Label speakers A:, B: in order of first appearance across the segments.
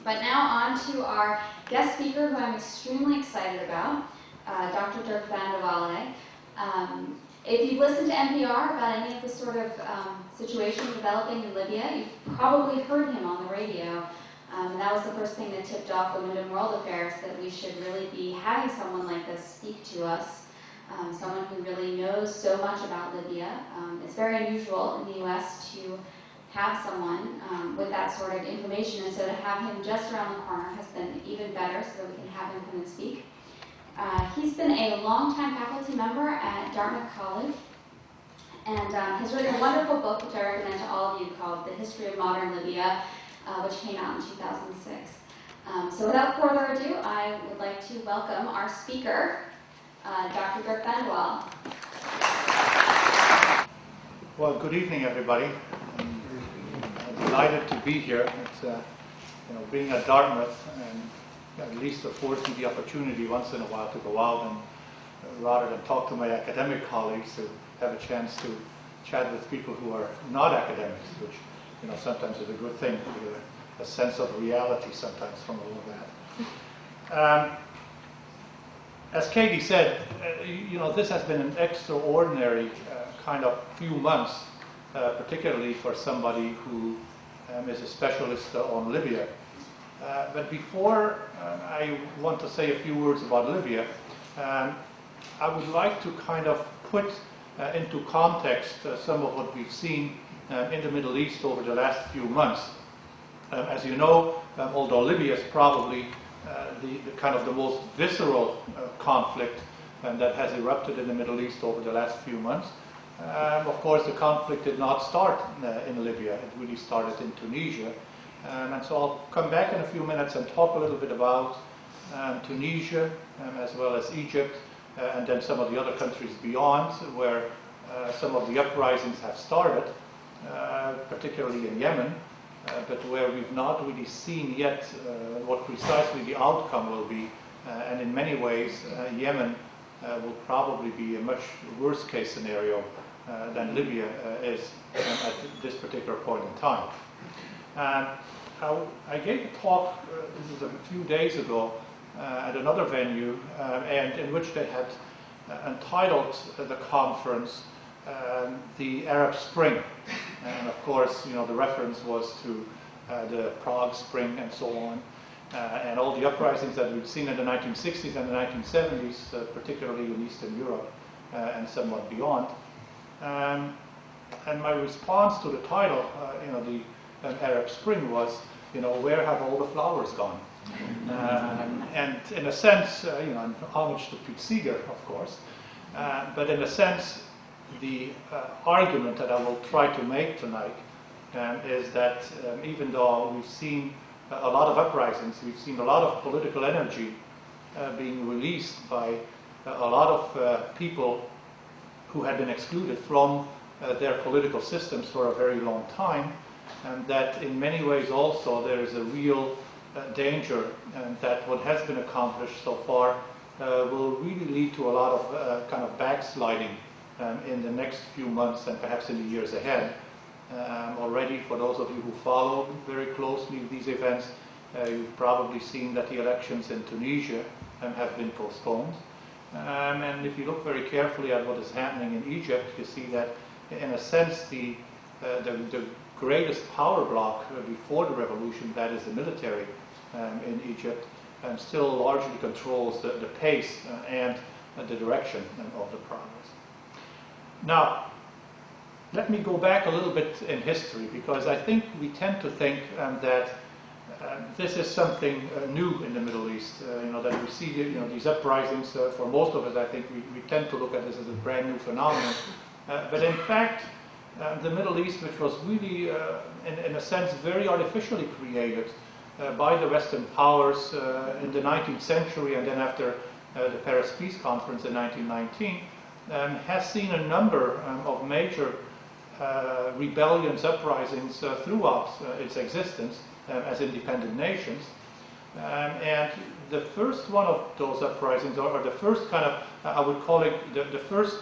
A: But now on to our guest speaker, who I'm extremely excited about, Dr. Dirk Vandewalle. If you've listened to NPR about any of the sort of situation developing in Libya, you've probably heard him on the radio. And that was the first thing that tipped off the Windham World Affairs, that we should really be having someone like this speak to us, someone who really knows so much about Libya. It's very unusual in the U.S. to have someone with that sort of information, and so to have him just around the corner has been even better, so that we can have him come and speak. He's been a longtime faculty member at Dartmouth College, and has written a wonderful book, which I recommend to all of you, called The History of Modern Libya, which came out in 2006. So without further ado, I would like to welcome our speaker, Dr. Dirk Vandewalle.
B: Well, good evening, everybody. I'm delighted to be here. It's, being at Dartmouth, and at least affords me the opportunity once in a while to go out and, rather than talk to my academic colleagues, to have a chance to chat with people who are not academics, which sometimes is a good thing, to get a sense of reality sometimes from all of that. As Katie said, this has been an extraordinary kind of few months, particularly for somebody who is a specialist on Libya. But before I want to say a few words about Libya, I would like to kind of put into context some of what we've seen in the Middle East over the last few months. As you know, although Libya is probably the kind of the most visceral conflict that has erupted in the Middle East over the last few months, of course the conflict did not start in Libya. It really started in Tunisia. And so I'll come back in a few minutes and talk a little bit about Tunisia, as well as Egypt, and then some of the other countries beyond, where some of the uprisings have started, particularly in Yemen, but where we've not really seen yet what precisely the outcome will be. And in many ways, Yemen will probably be a much worse case scenario than Libya is at this particular point in time. I gave a talk, this is a few days ago, at another venue, and in which they had entitled the conference the Arab Spring. And of course, the reference was to the Prague Spring and so on, and all the uprisings that we'd seen in the 1960s and the 1970s, particularly in Eastern Europe and somewhat beyond. And my response to the title, the Arab Spring, was, where have all the flowers gone? And in a sense, in homage to Pete Seeger, of course, but in a sense, the argument that I will try to make tonight is that even though we've seen a lot of uprisings, we've seen a lot of political energy being released by a lot of people who had been excluded from their political systems for a very long time, and that in many ways also there is a real danger that what has been accomplished so far will really lead to a lot of kind of backsliding in the next few months and perhaps in the years ahead. Already, for those of you who follow very closely these events, you've probably seen that the elections in Tunisia have been postponed. And if you look very carefully at what is happening in Egypt, you see that in a sense the greatest power bloc before the revolution, that is the military in Egypt, still largely controls the pace and the direction of the progress. Now, let me go back a little bit in history, because I think we tend to think that this is something new in the Middle East. That we see these uprisings. For most of us, I think we tend to look at this as a brand new phenomenon. But in fact, the Middle East, which was really, in a sense, very artificially created by the Western powers in the 19th century, and then after the Paris Peace Conference in 1919, has seen a number of major rebellions, uprisings throughout its existence as independent nations. And the first one of those uprisings, or the first kind of, I would call it the first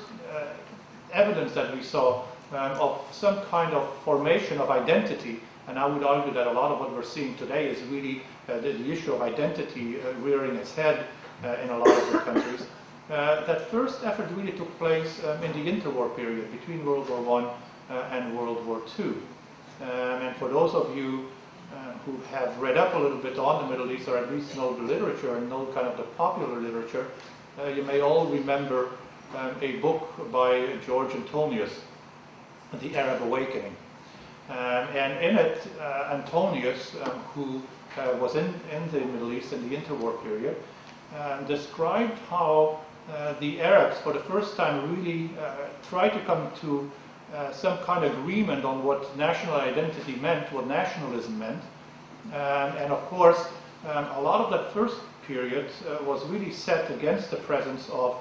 B: evidence that we saw of some kind of formation of identity And I would argue that a lot of what we're seeing today is really the issue of identity rearing its head in a lot of the countries. That first effort really took place in the interwar period between World War I and World War II. And for those of you who have read up a little bit on the Middle East, or at least know the literature and know kind of the popular literature, you may all remember a book by George Antonius, The Arab Awakening. And in it, Antonius, who was in the Middle East in the interwar period, described how the Arabs, for the first time, really tried to come to some kind of agreement on what national identity meant, what nationalism meant. And of course, a lot of that first period was really set against the presence of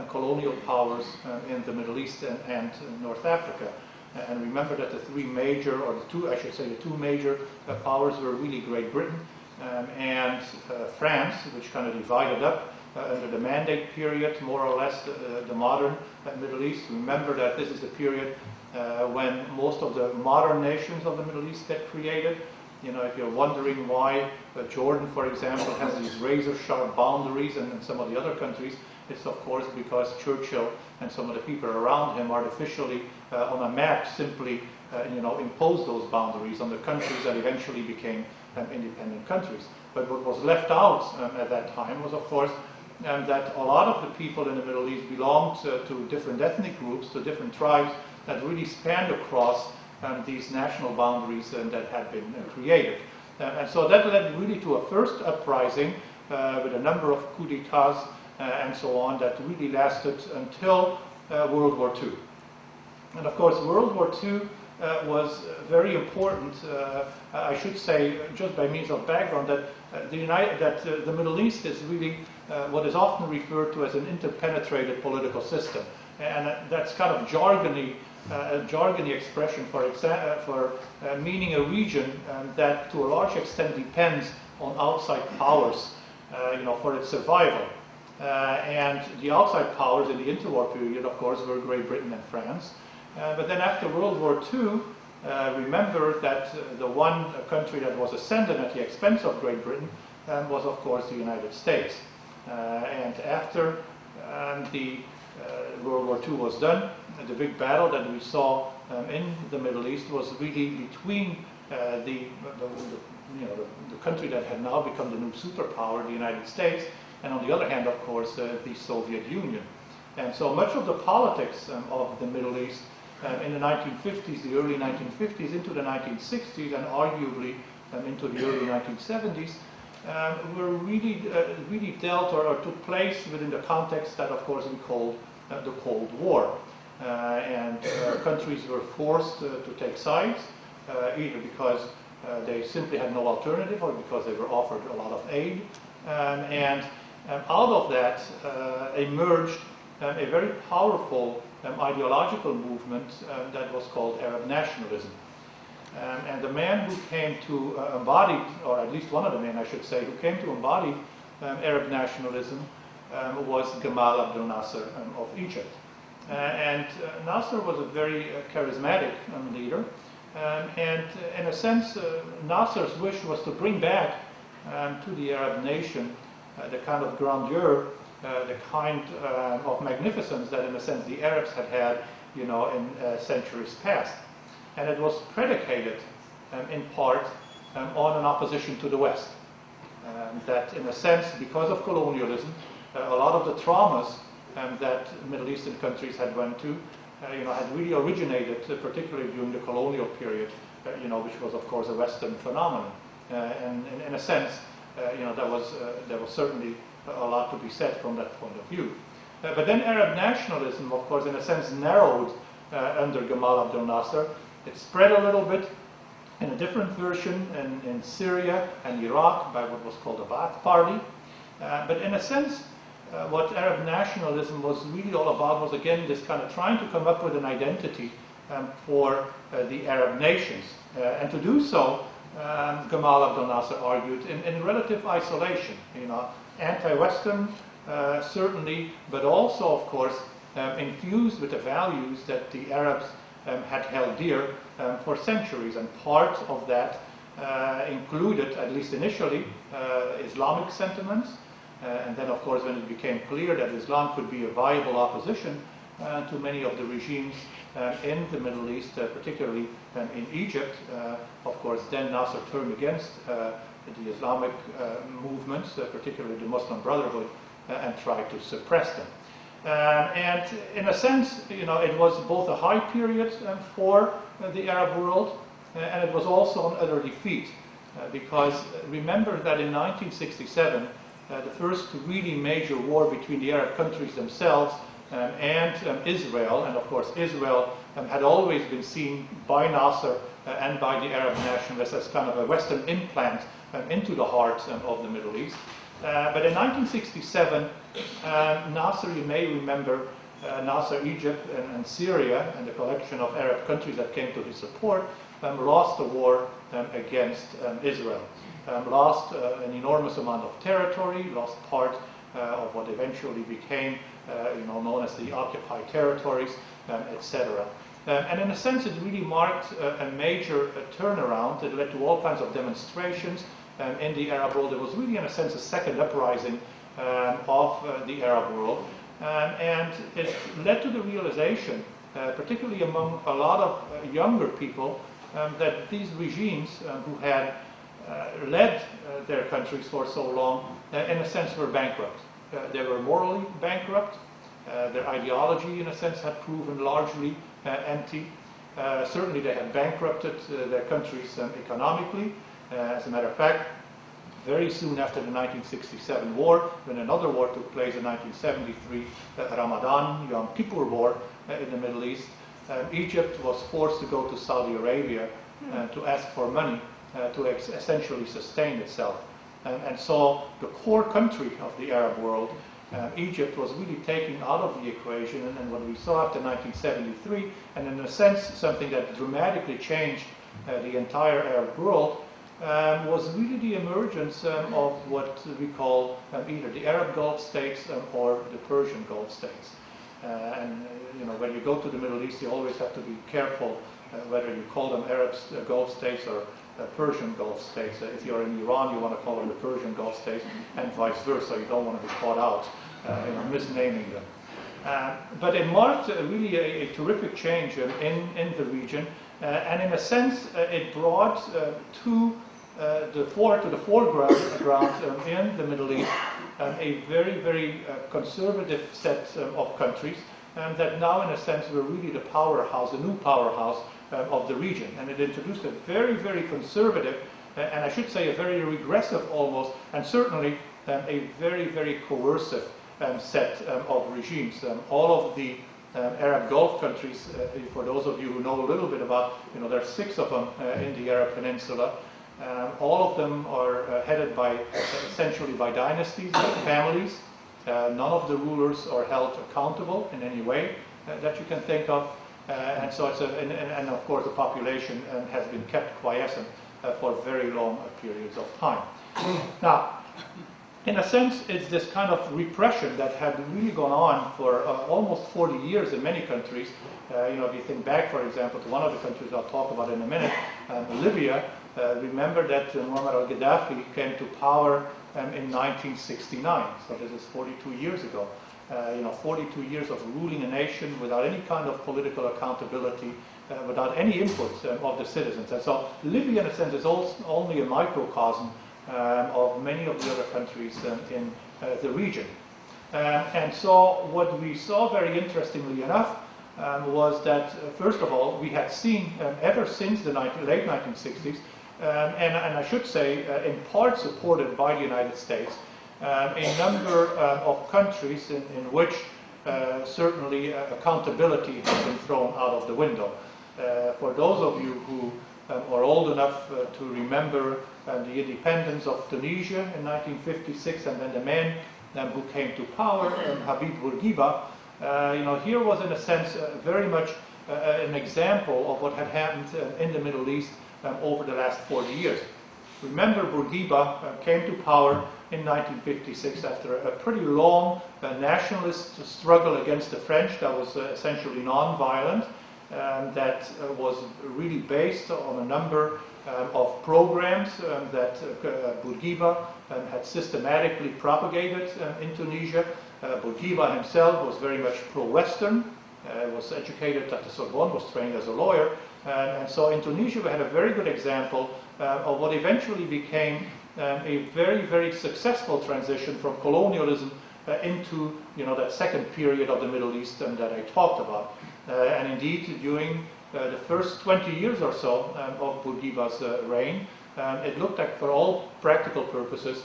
B: colonial powers in the Middle East and North Africa. And remember that the three major, or the two major powers were really Great Britain and France, which kind of divided up under the Mandate period, more or less the modern Middle East. Remember that this is the period when most of the modern nations of the Middle East get created. You know, if you're wondering why Jordan, for example, has these razor-sharp boundaries and some of the other countries, it's of course because Churchill and some of the people around him artificially on a map simply imposed those boundaries on the countries that eventually became independent countries. But what was left out at that time was, of course, that a lot of the people in the Middle East belonged to different ethnic groups, to different tribes that really spanned across these national boundaries that had been created. And so that led really to a first uprising with a number of coups d'etats and so on that really lasted until World War II. And of course, World War II was very important, I should say, just by means of background, that the Middle East is really what is often referred to as an interpenetrated political system. And that's kind of jargony expression for meaning a region that to a large extent depends on outside powers for its survival. And the outside powers in the interwar period, of course, were Great Britain and France. But then after World War II, remember that the one country that was ascendant at the expense of Great Britain was, of course, the United States. And after the World War II was done, the big battle that we saw in the Middle East was really between the country that had now become the new superpower, the United States, and on the other hand, of course, the Soviet Union. And so much of the politics of the Middle East in the 1950s, the early 1950s, into the 1960s, and arguably into the early 1970s, were really dealt or took place within the context that, of course, we called the Cold War. And countries were forced to take sides, either because they simply had no alternative or because they were offered a lot of aid. And out of that emerged a very powerful ideological movement that was called Arab nationalism. And the man who came to embody, or at least one of the men, I should say, who came to embody Arab nationalism was Gamal Abdel Nasser of Egypt. And Nasser was a very charismatic leader. And in a sense, Nasser's wish was to bring back to the Arab nation the kind of grandeur, the kind of magnificence that, in a sense, the Arabs had in centuries past. And it was predicated, in part, on an opposition to the West. That, in a sense, because of colonialism, a lot of the traumas that Middle Eastern countries had went to, had really originated, particularly during the colonial period, which was, of course, a Western phenomenon. And in a sense, there was certainly a lot to be said from that point of view. But then Arab nationalism, of course, in a sense, narrowed under Gamal Abdel Nasser. It spread a little bit in a different version in Syria and Iraq by what was called the Ba'ath Party. But in a sense, what Arab nationalism was really all about was, again, this kind of trying to come up with an identity for the Arab nations. And to do so, Gamal Abdel Nasser argued in relative isolation, anti-Western, certainly, but also, of course, infused with the values that the Arabs had held dear for centuries. And part of that included, at least initially, Islamic sentiments. And then, of course, when it became clear that Islam could be a viable opposition to many of the regimes in the Middle East, particularly in Egypt, of course, then Nasser turned against the Islamic movements, particularly the Muslim Brotherhood, and tried to suppress them. And in a sense, it was both a high period for the Arab world, and it was also an utter defeat, because remember that in 1967, the first really major war between the Arab countries themselves and Israel, and of course Israel had always been seen by Nasser and by the Arab nationalists as kind of a Western implant into the heart of the Middle East. But in 1967, Nasser, you may remember, Nasser, Egypt, and Syria, and the collection of Arab countries that came to his support, lost the war against Israel. Lost an enormous amount of territory, lost part of what eventually became known as the occupied territories, etc. And in a sense, it really marked a major turnaround. It led to all kinds of demonstrations in the Arab world. It was really, in a sense, a second uprising of the Arab world. And it led to the realization, particularly among a lot of younger people, that these regimes who had led their countries for so long, in a sense, were bankrupt. They were morally bankrupt. Their ideology, in a sense, had proven largely empty. Certainly, they had bankrupted their countries economically. As a matter of fact, very soon after the 1967 war, when another war took place in 1973, the Ramadan, Yom Kippur War in the Middle East, Egypt was forced to go to Saudi Arabia to ask for money to essentially sustain itself. And so the core country of the Arab world, Egypt, was really taken out of the equation. And what we saw after 1973, and in a sense something that dramatically changed the entire Arab world, was really the emergence of what we call either the Arab Gulf states or the Persian Gulf states. When you go to the Middle East, you always have to be careful whether you call them Arab Gulf states or Persian Gulf states. If you're in Iran, you want to call them the Persian Gulf states, and vice versa. You don't want to be caught out misnaming them. But it marked really a terrific change in the region, and in a sense, it brought to the foreground in the Middle East a very, very conservative set of countries that now, in a sense, were really the powerhouse, the new powerhouse of the region. And it introduced a very, very conservative, and I should say a very regressive almost, and certainly a very, very coercive set of regimes. All of the Arab Gulf countries, for those of you who know a little bit about, there are 6 of them in the Arab Peninsula. All of them are headed by, essentially by dynasties, by families. None of the rulers are held accountable in any way that you can think of. And so it's and of course the population has been kept quiescent for very long periods of time. Now, in a sense, it's this kind of repression that had really gone on for almost 40 years in many countries. If you think back, for example, to one of the countries I'll talk about in a minute, Libya. Remember that Muammar al-Gaddafi came to power in 1969, so this is 42 years ago. 42 years of ruling a nation without any kind of political accountability, without any input of the citizens. And so Libya, in a sense, is only a microcosm of many of the other countries in the region. And so what we saw, very interestingly enough, was that, first of all, we had seen, ever since the late 1960s, and I should say, in part supported by the United States, a number of countries in which certainly accountability has been thrown out of the window. For those of you who are old enough to remember the independence of Tunisia in 1956, and then the man who came to power, Habib Bourguiba, here was, in a sense, very much an example of what had happened in the Middle East over the last 40 years. Remember, Bourguiba came to power in 1956 after a pretty long nationalist struggle against the French that was essentially non-violent. that was really based on a number of programs that Bourguiba had systematically propagated in Tunisia. Bourguiba himself was very much pro-Western, was educated at the Sorbonne, was trained as a lawyer, and so in Tunisia we had a very good example of what eventually became a very, very successful transition from colonialism into that second period of the Middle East that I talked about. And indeed, during the first 20 years or so of Bourguiba's reign, it looked like, for all practical purposes,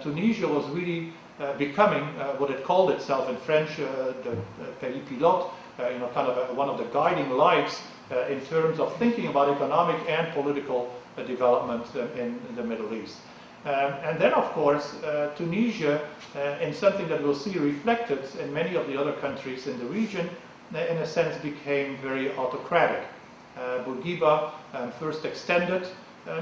B: Tunisia was really becoming what it called itself in French, the pays pilote, kind of one of the guiding lights in terms of thinking about economic and political development in the Middle East. And then, of course, Tunisia, in something that we'll see reflected in many of the other countries in the region, in a sense became very autocratic. Bourguiba first extended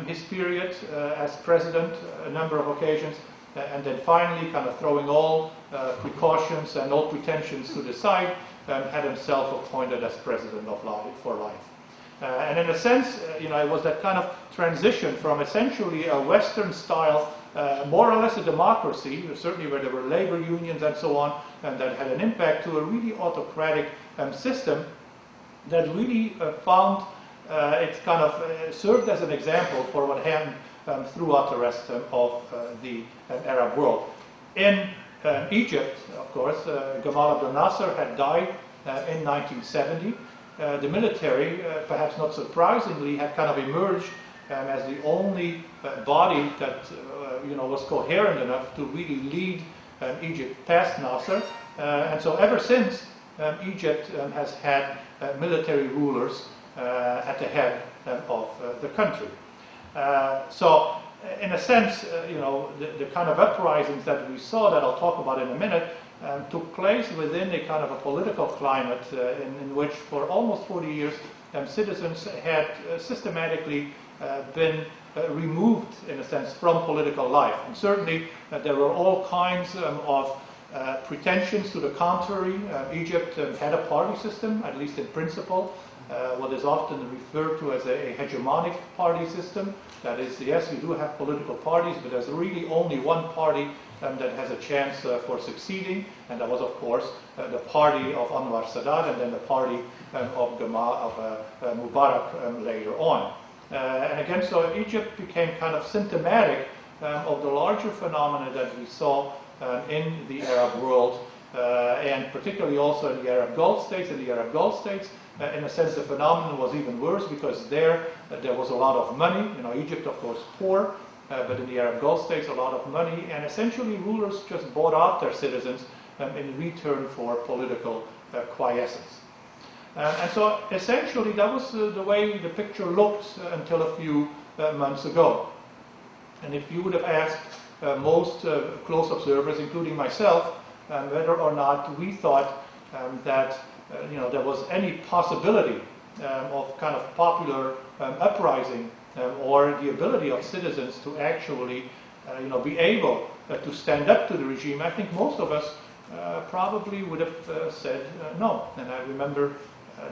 B: his period as president a number of occasions, and then finally, kind of throwing all precautions and all pretensions to the side, had himself appointed as president for life. And in a sense, it was that kind of transition from essentially a Western style, more or less a democracy, certainly where there were labor unions and so on, and that had an impact, to a really autocratic system that really found it kind of served as an example for what happened throughout the rest of the Arab world. In Egypt, of course, Gamal Abdel Nasser had died in 1970. The military, perhaps not surprisingly, had kind of emerged as the only body that was coherent enough to really lead Egypt past Nasser. And so ever since, Egypt has had military rulers at the head of the country. So in a sense, the kind of uprisings that we saw, that I'll talk about in a minute, took place within a kind of a political climate in which for almost 40 years citizens had systematically been removed, in a sense, from political life. And certainly there were all kinds of pretensions to the contrary. Egypt had a party system, at least in principle, what is often referred to as a hegemonic party system. That is, yes, you do have political parties, but there's really only one party that has a chance for succeeding, and that was, of course, the party of Anwar Sadat, and then the party of Mubarak later on. And again, so Egypt became kind of symptomatic of the larger phenomena that we saw in the Arab world, and particularly also in the Arab Gulf states. In the Arab Gulf states, in a sense, the phenomenon was even worse, because there was a lot of money. Egypt, of course, poor, but in the Arab Gulf states, a lot of money, and essentially rulers just bought out their citizens in return for political quiescence. And so essentially that was the way the picture looked until a few months ago. And if you would have asked most close observers, including myself, whether or not we thought that there was any possibility of kind of popular uprising or the ability of citizens to actually be able to stand up to the regime, I think most of us probably would have said no. And I remember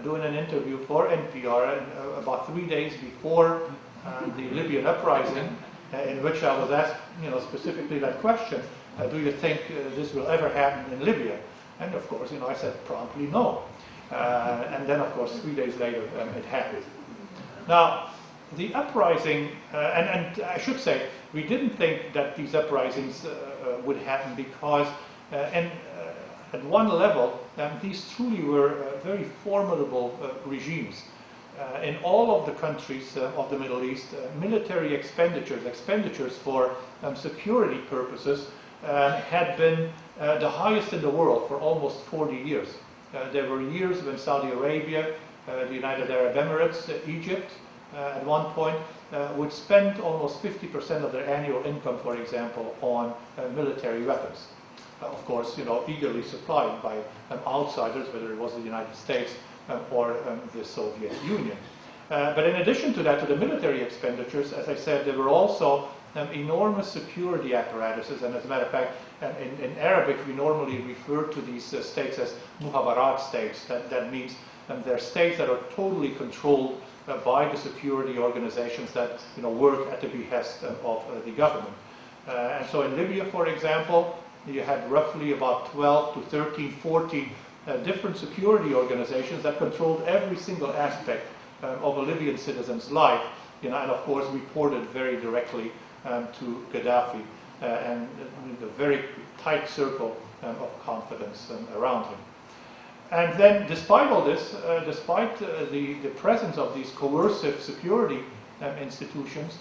B: doing an interview for NPR about 3 days before the Libyan uprising, in which I was asked specifically that question, do you think this will ever happen in Libya? And of course, I said promptly no. And then, of course, 3 days later, it happened. Now, the uprising, and I should say, we didn't think that these uprisings would happen because, at one level, these truly were very formidable regimes. In all of the countries of the Middle East, military expenditures for security purposes had been the highest in the world for almost 40 years. There were years when Saudi Arabia, the United Arab Emirates, Egypt, at one point, would spend almost 50% of their annual income, for example, on military weapons. Of course, eagerly supplied by outsiders, whether it was the United States or the Soviet Union. But in addition to that, to the military expenditures, as I said, there were also enormous security apparatuses. And as a matter of fact, in Arabic, we normally refer to these states as muhabarat states. That means they're states that are totally controlled by the security organizations that work at the behest of the government. And so in Libya, for example, you had roughly about 12 to 13, 14 different security organizations that controlled every single aspect of a Libyan citizen's life, and of course reported very directly to Gaddafi and a very tight circle of confidence around him. And then, despite all this, despite the presence of these coercive security institutions,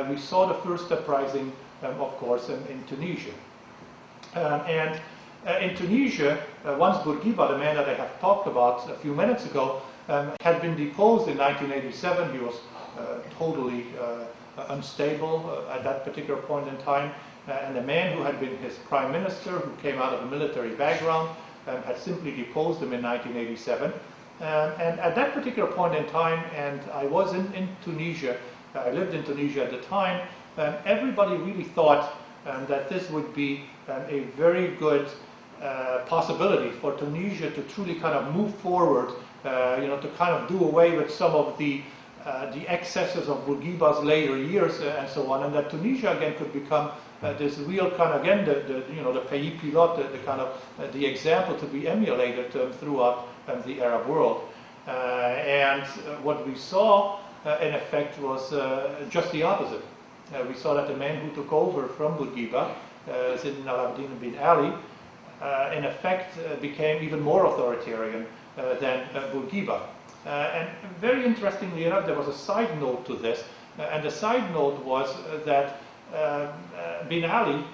B: we saw the first uprising, of course, in Tunisia. In Tunisia, once Bourguiba, the man that I have talked about a few minutes ago, had been deposed in 1987, he was totally unstable at that particular point in time. And the man who had been his prime minister, who came out of a military background, had simply deposed him in 1987. And at that particular point in time, and I was in Tunisia, I lived in Tunisia at the time, everybody really thought that this would be a very good possibility for Tunisia to truly kind of move forward, to kind of do away with some of the excesses of Bourguiba's later years and so on, and that Tunisia again could become this real kind of, again, the pays pilote, the kind of the example to be emulated throughout the Arab world. And what we saw, in effect, was just the opposite. We saw that the man who took over from Bourguiba, Zine al-Abidine bin Ali, in effect became even more authoritarian than Bourguiba. And very interestingly enough, there was a side note to this, and the side note was that bin Ali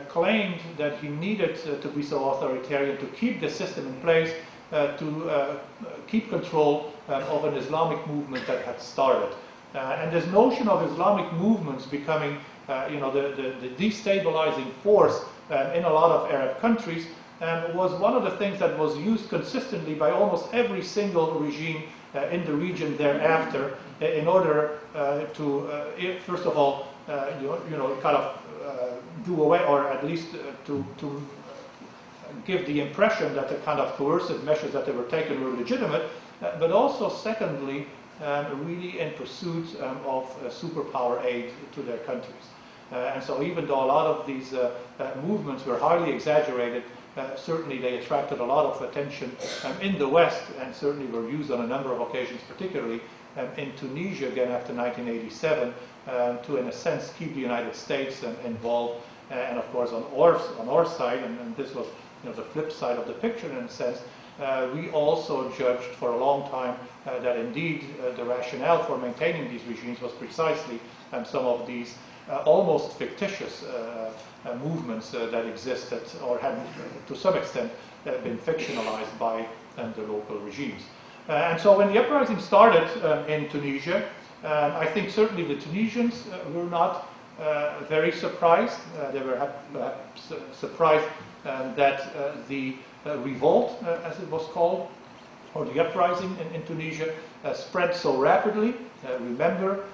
B: claimed that he needed to be so authoritarian to keep the system in place, to keep control of an Islamic movement that had started. And this notion of Islamic movements becoming the destabilizing force in a lot of Arab countries was one of the things that was used consistently by almost every single regime in the region thereafter in order to, first of all, kind of do away, or at least to give the impression that the kind of coercive measures that they were taking were legitimate, but also, secondly, really in pursuit of superpower aid to their countries. And so even though a lot of these movements were highly exaggerated, certainly they attracted a lot of attention in the West, and certainly were used on a number of occasions, particularly in Tunisia again after 1987, to, in a sense, keep the United States involved. And of course, on our side, and this was the flip side of the picture in a sense, we also judged for a long time that indeed the rationale for maintaining these regimes was precisely some of these almost fictitious movements that existed, or had to some extent been fictionalized by the local regimes. And so when the uprising started in Tunisia, I think certainly the Tunisians were not very surprised. They were perhaps surprised that the revolt, as it was called, or the uprising in Tunisia, spread so rapidly. Remember,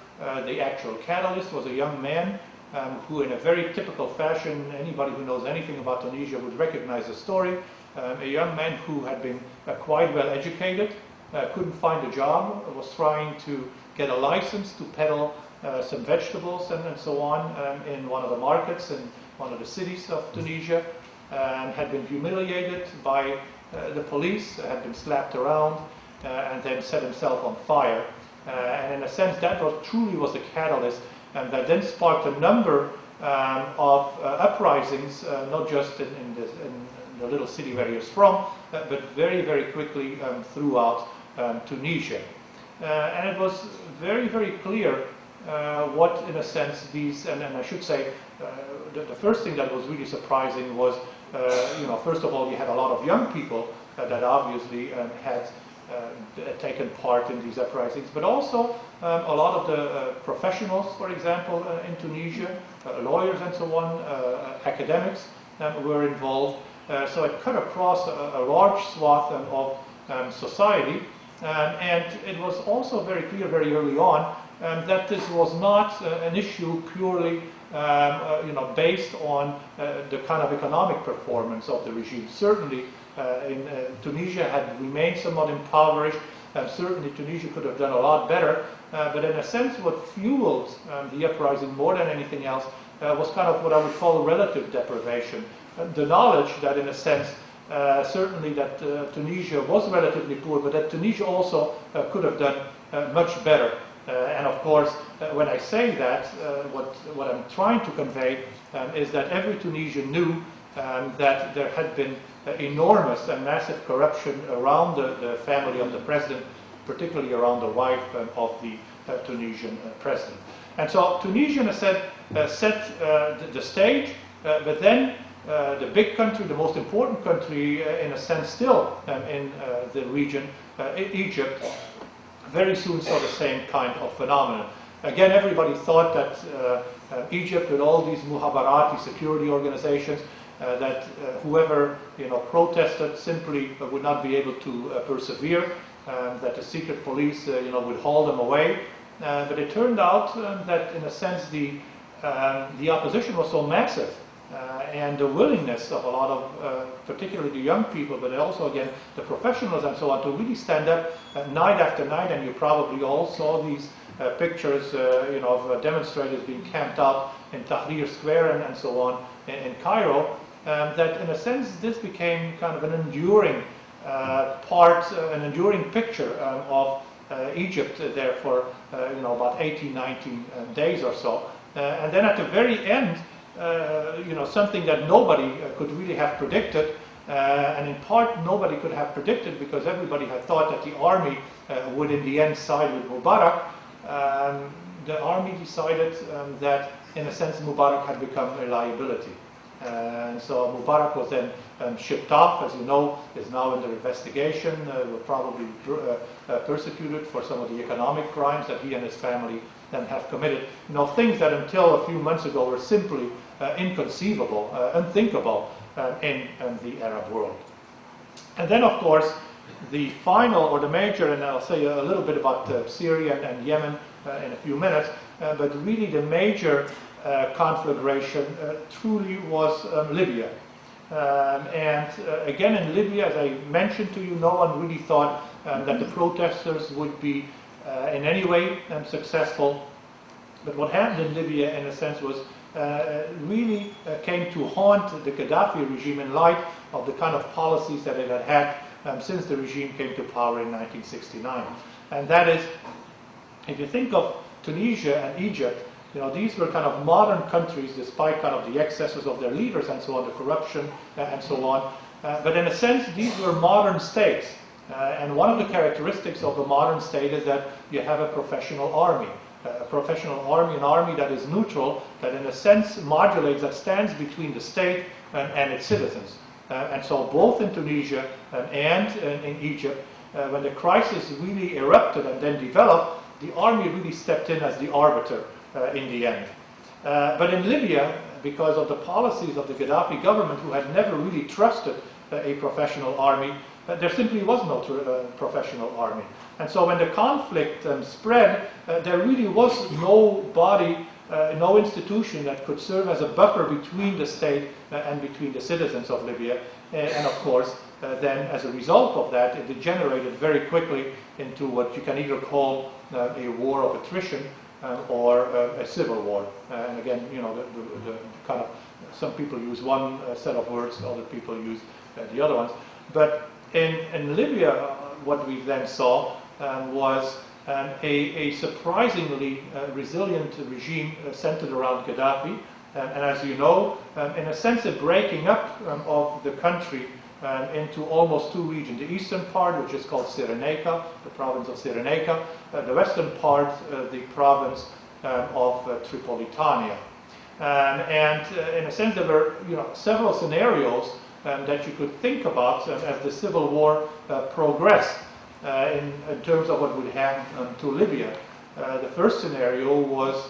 B: the actual catalyst was a young man who, in a very typical fashion, anybody who knows anything about Tunisia would recognize the story. A young man who had been quite well educated, couldn't find a job, was trying to get a license to peddle some vegetables and so on in one of the markets in one of the cities of Tunisia, and had been humiliated by the police, had been slapped around, and then set himself on fire. And in a sense, that truly was the catalyst, and that then sparked a number of uprisings, not just in the little city where he was from, but very, very quickly throughout Tunisia. And it was very, very clear what, in a sense, these, and I should say, the first thing that was really surprising was, first of all, you had a lot of young people that obviously had taken part in these uprisings, but also a lot of the professionals, for example, in Tunisia, lawyers and so on, academics were involved. So it cut across a large swath of society, and it was also very clear very early on that this was not an issue purely based on the kind of economic performance of the regime. Certainly Tunisia had remained somewhat impoverished. Certainly Tunisia could have done a lot better, but in a sense what fueled the uprising more than anything else was kind of what I would call relative deprivation. The knowledge that in a sense certainly that Tunisia was relatively poor, but that Tunisia also could have done much better. And of course, when I say that, what I'm trying to convey is that every Tunisian knew that there had been enormous and massive corruption around the family of the president, particularly around the wife of the Tunisian president. And so Tunisia, in a sense, set the stage, but then the big country, the most important country, in a sense, still in the region, Egypt, very soon saw the same kind of phenomenon. Again, everybody thought that Egypt, with all these Muhabarati security organizations, that whoever protested simply would not be able to persevere, that the secret police would haul them away. But it turned out that, in a sense, the opposition was so massive, and the willingness of a lot of, particularly the young people, but also again the professionals and so on, to really stand up night after night. And you probably all saw these pictures, of demonstrators being camped out in Tahrir Square and so on in Cairo. That in a sense this became kind of an enduring an enduring picture of Egypt there for about 18, 19 days or so. And then at the very end, something that nobody could really have predicted, and in part nobody could have predicted because everybody had thought that the army would in the end side with Mubarak. The army decided that in a sense Mubarak had become a liability. And so Mubarak was then shipped off, as you know, is now under investigation, will probably persecuted for some of the economic crimes that he and his family then have committed. Things that until a few months ago were simply inconceivable, unthinkable in the Arab world. And then, of course, the final or the major, and I'll say a little bit about Syria and Yemen in a few minutes, but really the major conflagration truly was Libya. And again in Libya, as I mentioned to you, no one really thought that the protesters would be in any way successful. But what happened in Libya, in a sense, was really came to haunt the Gaddafi regime in light of the kind of policies that it had had since the regime came to power in 1969. And that is, if you think of Tunisia and Egypt, these were kind of modern countries, despite kind of the excesses of their leaders and so on, the corruption and so on. But in a sense, these were modern states. And one of the characteristics of a modern state is that you have a professional army. A professional army, an army that is neutral, that in a sense modulates, that stands between the state and its citizens. And so both in Tunisia and in Egypt, when the crisis really erupted and then developed, the army really stepped in as the arbiter in the end. But in Libya, because of the policies of the Gaddafi government, who had never really trusted a professional army, there simply was no professional army. And so when the conflict spread, there really was no body, no institution that could serve as a buffer between the state and between the citizens of Libya. And of course, then as a result of that, it degenerated very quickly into what you can either call a war of attrition or a civil war. And again, the kind of, some people use one set of words, other people use the other ones. But in Libya, what we then saw was a surprisingly resilient regime centered around Gaddafi. And as you know, in a sense, a breaking up of the country into almost two regions. The eastern part, which is called Cyrenaica, the province of Cyrenaica, the western part, the province of Tripolitania. And in a sense, there were several scenarios that you could think about as the civil war progressed in terms of what would happen to Libya. The first scenario was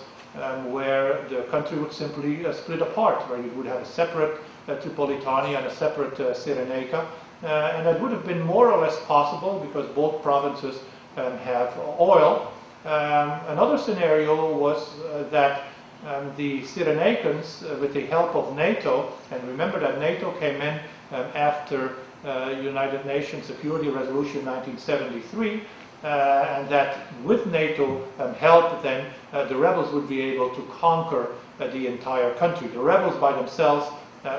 B: where the country would simply split apart, where you would have a separate Tripolitania and a separate Cyrenaica, and that would have been more or less possible because both provinces have oil. Another scenario was that the Cyrenaicans, with the help of NATO, and remember that NATO came in after United Nations Security Resolution 1973, and that with NATO help, then the rebels would be able to conquer the entire country. The rebels by themselves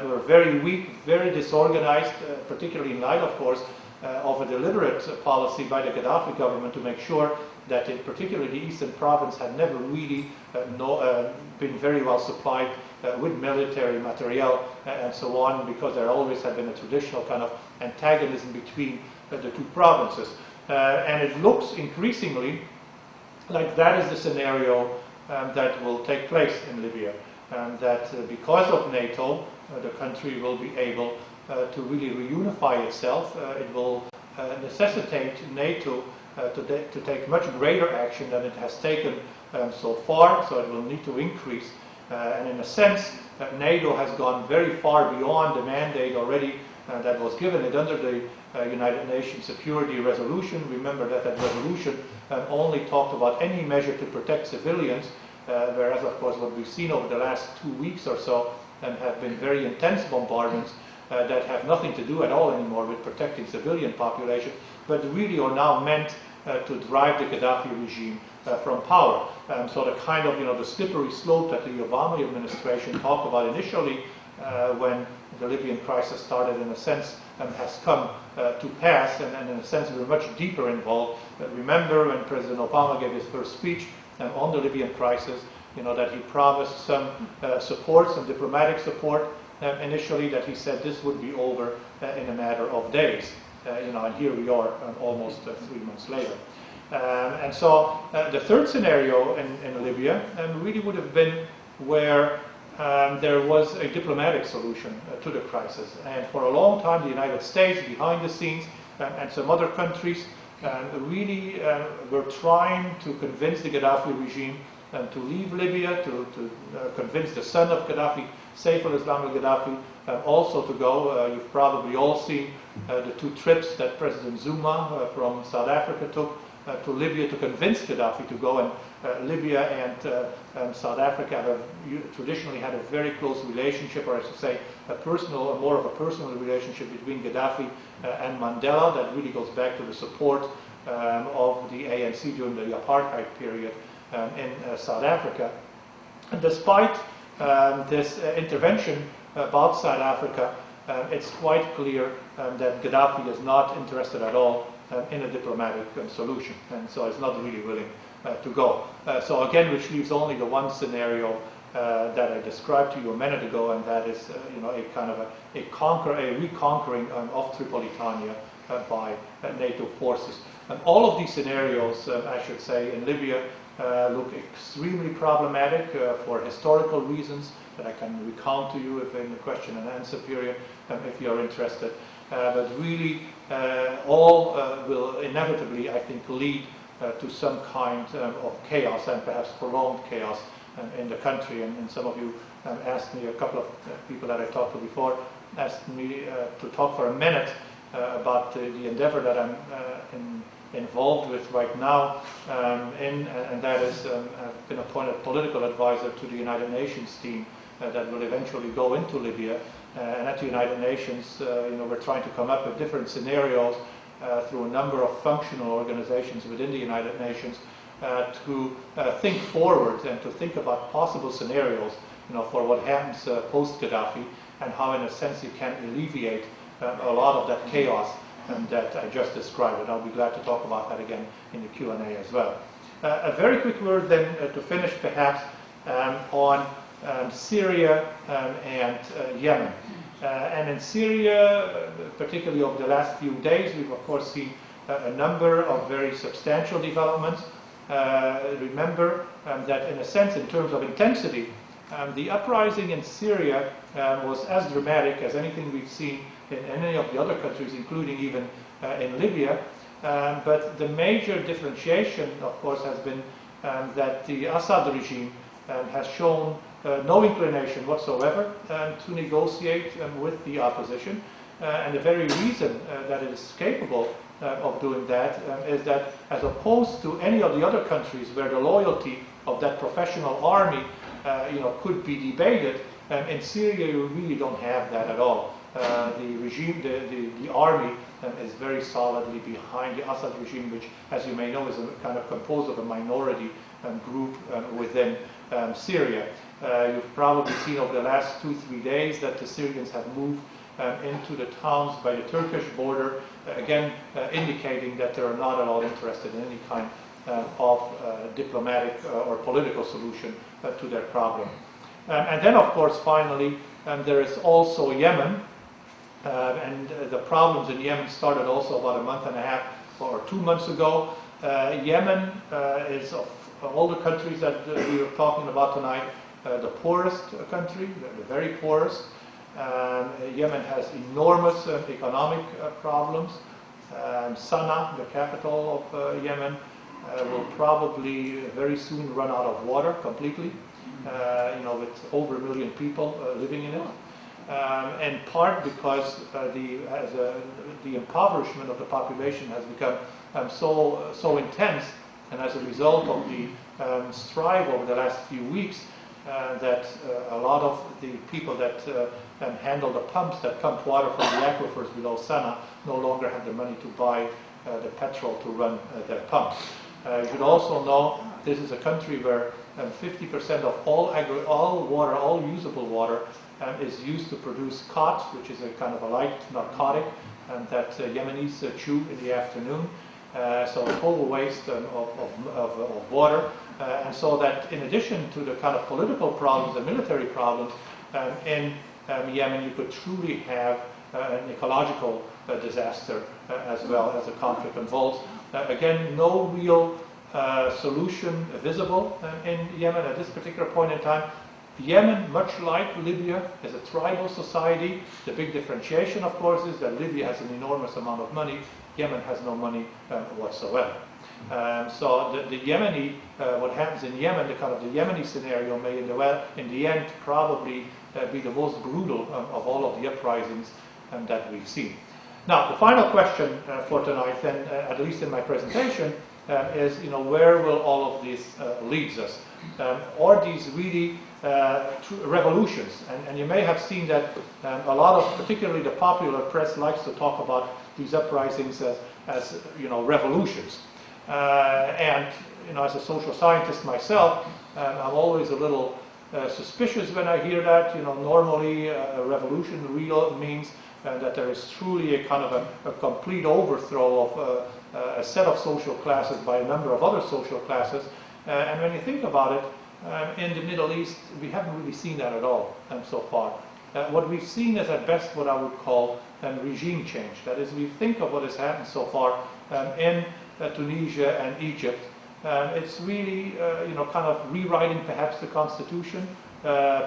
B: were very weak, very disorganized, particularly in light, of course, of a deliberate policy by the Gaddafi government to make sure that particularly the eastern province had never really been very well supplied with military materiel and so on, because there always had been a traditional kind of antagonism between the two provinces. And it looks increasingly like that is the scenario that will take place in Libya, and that because of NATO, the country will be able to really reunify itself. It will necessitate NATO to take much greater action than it has taken so far, so it will need to increase. And in a sense, NATO has gone very far beyond the mandate already that was given it under the United Nations Security Resolution. Remember that resolution only talked about any measure to protect civilians, whereas, of course, what we've seen over the last 2 weeks or so have been very intense bombardments that have nothing to do at all anymore with protecting civilian population, but really are now meant to drive the Gaddafi regime from power. So the kind of, the slippery slope that the Obama administration talked about initially when the Libyan crisis started, in a sense, has come to pass, and in a sense we're much deeper involved. Remember when President Obama gave his first speech on the Libyan crisis, that he promised some support, some diplomatic support initially, that he said this would be over in a matter of days. And here we are almost 3 months later. And so the third scenario in Libya really would have been where there was a diplomatic solution to the crisis. And for a long time, the United States, behind the scenes, and some other countries really were trying to convince the Gaddafi regime to leave Libya, to convince the son of Gaddafi, Saif al-Islam al-Gaddafi, also to go. You've probably all seen the 2 trips that President Zuma from South Africa took to Libya to convince Gaddafi to go. And Libya and South Africa have traditionally had a very close relationship, or I should say more of a personal relationship between Gaddafi and Mandela that really goes back to the support of the ANC during the apartheid period in South Africa. And despite this intervention about South Africa, it's quite clear that Gaddafi is not interested at all in a diplomatic solution, and so is not really willing to go. So again, which leaves only the one scenario that I described to you a minute ago, and that is a kind of a reconquering of Tripolitania by NATO forces. And all of these scenarios, I should say, in Libya look extremely problematic for historical reasons that I can recount to you if in the question and answer period, if you're interested. But really, all will inevitably, I think, lead to some kind of chaos, and perhaps prolonged chaos in the country. And some of you asked me, a couple of people that I talked to before, asked me to talk for a minute about the endeavor that I'm involved with right now, and that is I've been appointed political advisor to the United Nations team that will eventually go into Libya. And at the United Nations, we're trying to come up with different scenarios through a number of functional organizations within the United Nations to think forward and to think about possible scenarios, for what happens post-Gaddafi, and how, in a sense, you can alleviate a lot of that chaos that I just described. And I'll be glad to talk about that again in the Q&A as well. A very quick word then to finish, perhaps, on Syria and Yemen. And in Syria, particularly over the last few days, we've of course seen a number of very substantial developments. Remember that in a sense, in terms of intensity, the uprising in Syria was as dramatic as anything we've seen in any of the other countries, including even in Libya. But the major differentiation, of course, has been that the Assad regime has shown no inclination whatsoever to negotiate with the opposition. And the very reason that it is capable of doing that is that, as opposed to any of the other countries where the loyalty of that professional army could be debated, in Syria you really don't have that at all. the regime, the army is very solidly behind the Assad regime, which, as you may know, is a kind of composed of a minority group within Syria. You've probably seen over the last 2-3 days that the Syrians have moved into the towns by the Turkish border, again indicating that they're not at all interested in any kind of diplomatic or political solution to their problem. And then, of course, finally, there is also Yemen, and the problems in Yemen started also about a month and a half or 2 months ago. Yemen is, of all the countries that we are talking about tonight, the poorest country, the very poorest. Yemen has enormous economic problems. Sana'a, the capital of Yemen, will probably very soon run out of water completely, with over 1 million people living in it. In part because the impoverishment of the population has become so intense, and as a result of the strife over the last few weeks, that a lot of the people that handle the pumps that pump water from the aquifers below Sana'a no longer have the money to buy the petrol to run their pumps. You should also know this is a country where 50% of all water, all usable water, is used to produce khat, which is a kind of a light narcotic that Yemenis chew in the afternoon. So a total waste of water. And so that in addition to the kind of political problems and military problems in Yemen, you could truly have an ecological disaster as well as the conflict unfolds. Again, no real solution visible in Yemen at this particular point in time. Yemen, much like Libya, is a tribal society. The big differentiation, of course, is that Libya has an enormous amount of money. Yemen has no money whatsoever. So the Yemeni, what happens in Yemen, the kind of the Yemeni scenario may in the end probably be the most brutal of all of the uprisings that we've seen. Now, the final question for tonight, then, at least in my presentation, is, where will all of this lead us? Are these really revolutions? And you may have seen that a lot of, particularly the popular press, likes to talk about these uprisings as revolutions. And as a social scientist myself, I'm always a little suspicious when I hear that. Normally a revolution means that there is truly a kind of a complete overthrow of a set of social classes by a number of other social classes. And when you think about it, in the Middle East, we haven't really seen that at all so far. What we've seen is at best what I would call regime change. That is, we think of what has happened so far in Tunisia and Egypt. It's really, kind of rewriting perhaps the constitution,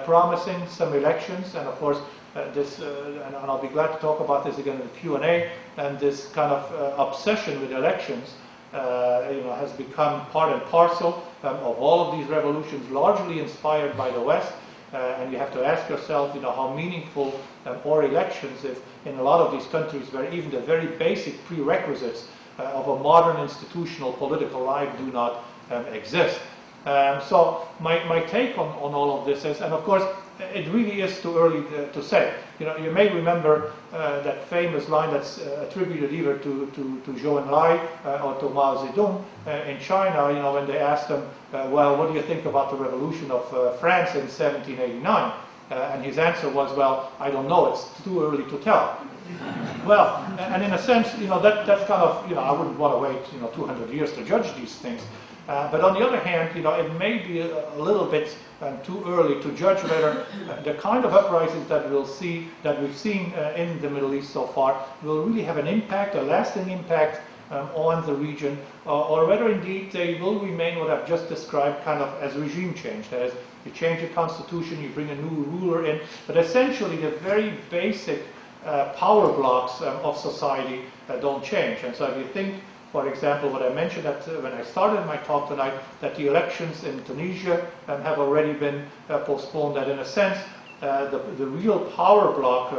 B: promising some elections, and of course, and I'll be glad to talk about this again in the Q&A, and this kind of obsession with elections, has become part and parcel of all of these revolutions, largely inspired by the West. And you have to ask yourself, how meaningful are elections if in a lot of these countries where even the very basic prerequisites of a modern institutional political life do not exist. So my take on all of this is, and of course, it really is too early to say. You may remember that famous line that's attributed either to Zhou Enlai or to Mao Zedong in China, when they asked him, well, what do you think about the revolution of France in 1789? And his answer was, well, I don't know, it's too early to tell. Well, and in a sense, that's kind of, I wouldn't want to wait, 200 years to judge these things. But on the other hand, it may be a little bit too early to judge whether the kind of uprisings that we've seen in the Middle East so far will really have an impact, a lasting impact on the region, or whether indeed they will remain what I've just described kind of as regime change. That is, you change the constitution, you bring a new ruler in, but essentially the very basic power blocks of society don't change. And so if you think, for example, what I mentioned when I started my talk tonight, that the elections in Tunisia have already been postponed, that in a sense the real power block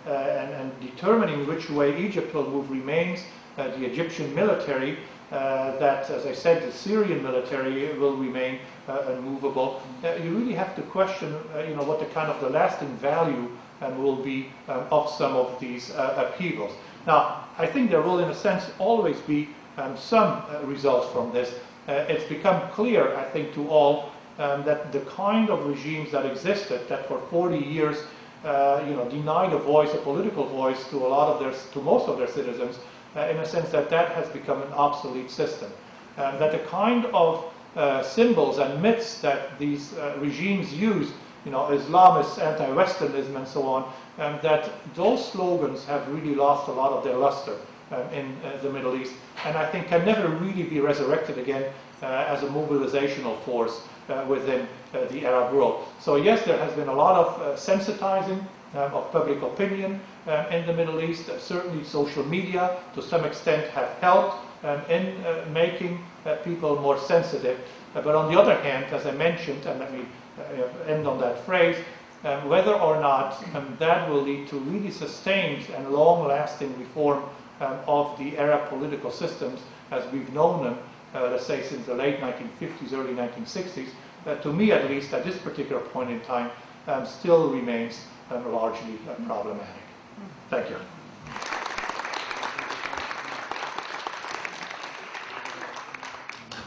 B: and determining which way Egypt will move remains the Egyptian military, that, as I said, the Syrian military will remain unmovable, you really have to question, what the kind of the lasting value will be of some of these upheavals. Now, I think there will, in a sense, always be some results from this. It's become clear, I think, to all that the kind of regimes that existed, that for 40 years, denied a voice, a political voice, to most of their citizens, in a sense that has become an obsolete system. That the kind of symbols and myths that these regimes used, Islamist, anti-Westernism, and so on, that those slogans have really lost a lot of their luster in the Middle East, and I think can never really be resurrected again as a mobilizational force within the Arab world. So yes, there has been a lot of sensitizing of public opinion in the Middle East. Certainly social media, to some extent, have helped in making people more sensitive. But on the other hand, as I mentioned, and let me end on that phrase, whether or not that will lead to really sustained and long-lasting reform of the Arab political systems as we've known them, let's say since the late 1950s, early 1960s, to me at least, at this particular point in time, still remains largely problematic. Thank you.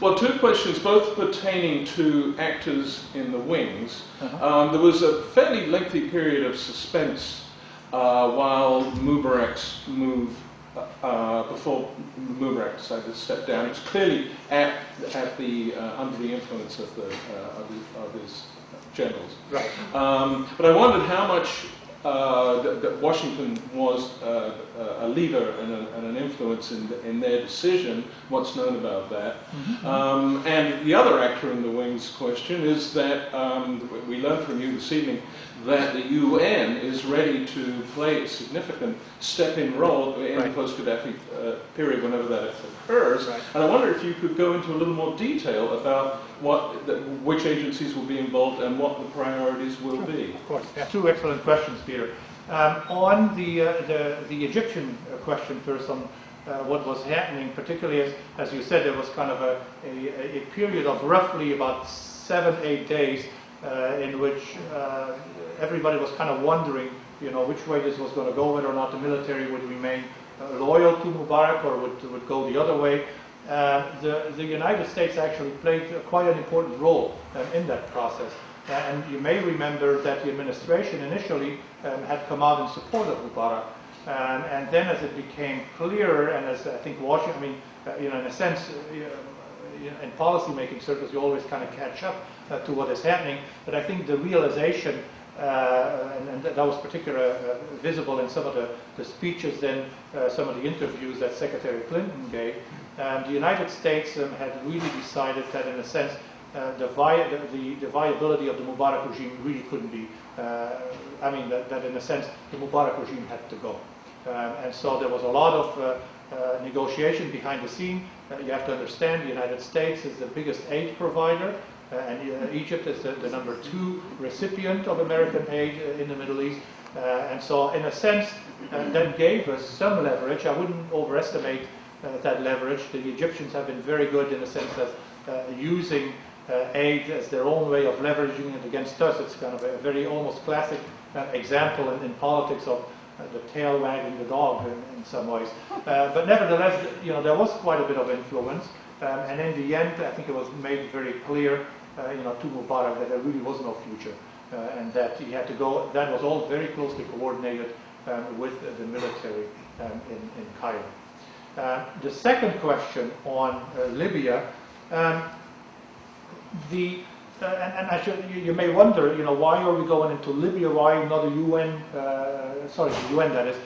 C: Well, two questions, both pertaining to actors in the wings. There was a fairly lengthy period of suspense while Mubarak's move, before Mubarak decided to step down. It was clearly under the influence of his generals.
B: Right.
C: But I wondered how much that Washington was a leader and an influence in their decision, what's known about that. And the other actor in the wings question is that we learned from you this evening that the UN is ready to play a significant step-in role in the post-Gaddafi period whenever that occurs. Right. And I wonder if you could go into a little more detail about which agencies will be involved and what the priorities will be.
B: Of course. Yeah. Two excellent questions, Peter. On the Egyptian question first, on what was happening, particularly as you said, there was kind of a period of roughly about 7-8 days in which everybody was kind of wondering, which way this was going to go, whether or not the military would remain loyal to Mubarak or would go the other way. The United States actually played quite an important role in that process. And you may remember that the administration initially had come out in support of Mubarak. And then as it became clearer, and as I think Washington, in a sense, in policy-making circles, you always kind of catch up to what is happening. But I think the realization, and that was particularly visible in some of the speeches, then some of the interviews that Secretary Clinton gave, the United States had really decided that, in a sense, the viability of the Mubarak regime really couldn't be, that in a sense the Mubarak regime had to go. And so there was a lot of negotiation behind the scene. You have to understand the United States is the biggest aid provider, and Egypt is the number 2 recipient of American aid in the Middle East. And so in a sense, that gave us some leverage. I wouldn't overestimate that leverage. The Egyptians have been very good in the sense that using aid as their own way of leveraging it against us. It's kind of a very almost classic example in politics of the tail wagging the dog in some ways. But nevertheless, there was quite a bit of influence. And in the end, I think it was made very clear, to Mubarak that there really was no future, and that he had to go. That was all very closely coordinated with the military in Cairo. The second question on Libya. You may wonder, why are we going into Libya? Why not the UN? The UN, that is.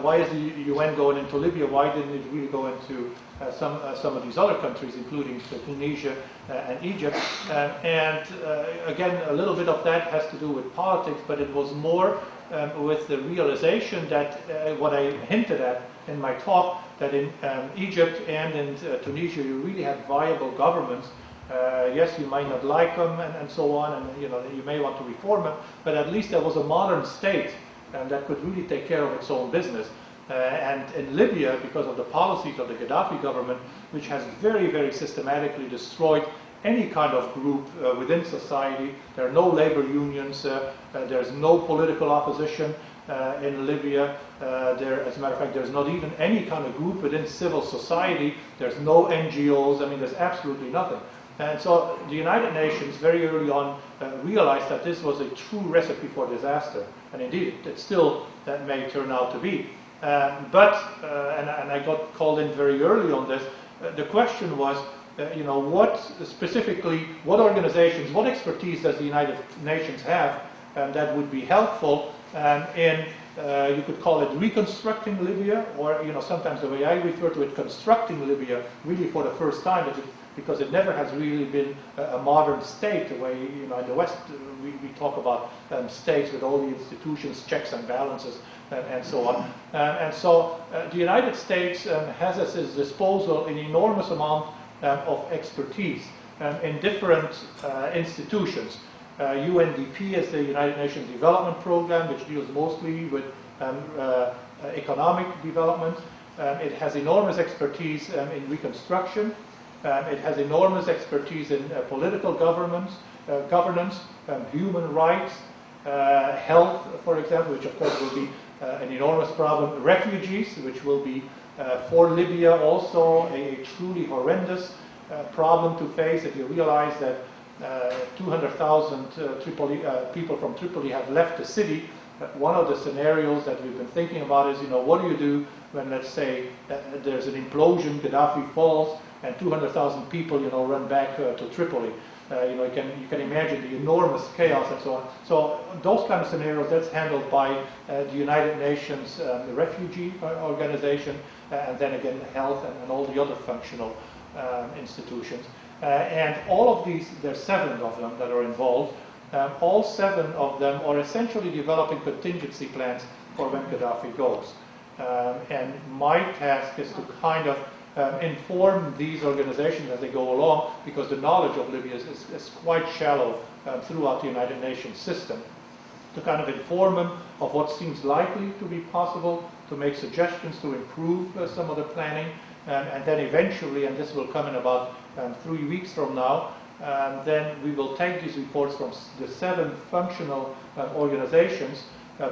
B: Why is the UN going into Libya? Why didn't it really go into some of these other countries, including Tunisia and Egypt? Again, a little bit of that has to do with politics, but it was more with the realization that what I hinted at in my talk, that in Egypt and in Tunisia, you really had viable governments. Yes, you might not like them and so on, and you may want to reform them, but at least there was a modern state that could really take care of its own business. And in Libya, because of the policies of the Gaddafi government, which has very, very systematically destroyed any kind of group within society, there are no labor unions, there's no political opposition in Libya. As a matter of fact, there's not even any kind of group within civil society. There's no NGOs. I mean, there's absolutely nothing. And so the United Nations very early on realized that this was a true recipe for disaster. And indeed, it still may turn out to be. And I got called in very early on this. The question was, what organizations, what expertise does the United Nations have that would be helpful in, you could call it reconstructing Libya, or sometimes the way I refer to it, constructing Libya really for the first time, because it never has really been a modern state. The way in the West we talk about states with all the institutions, checks and balances, and so on. And so the United States has at its disposal an enormous amount of expertise in different institutions. UNDP is the United Nations Development Program, which deals mostly with economic development. It has enormous expertise in reconstruction. It has enormous expertise in political governance, human rights, health, for example, which of course will be an enormous problem. Refugees, which will be for Libya also a truly horrendous problem to face. If you realize that 200,000 people from Tripoli have left the city, one of the scenarios that we've been thinking about is, what do you do when, let's say, there's an implosion, Gaddafi falls, and 200,000 people, run back to Tripoli. You can imagine the enormous chaos and so on. So those kind of scenarios, that's handled by the United Nations, the Refugee Organization, and then again health and all the other functional institutions. And all of these, there's 7 of them that are involved. All 7 of them are essentially developing contingency plans for when Gaddafi goes. And my task is to kind of inform these organizations as they go along, because the knowledge of Libya is quite shallow throughout the United Nations system, to kind of inform them of what seems likely to be possible, to make suggestions to improve some of the planning, and then eventually, and this will come in about 3 weeks from now, then we will take these reports from the 7 functional organizations,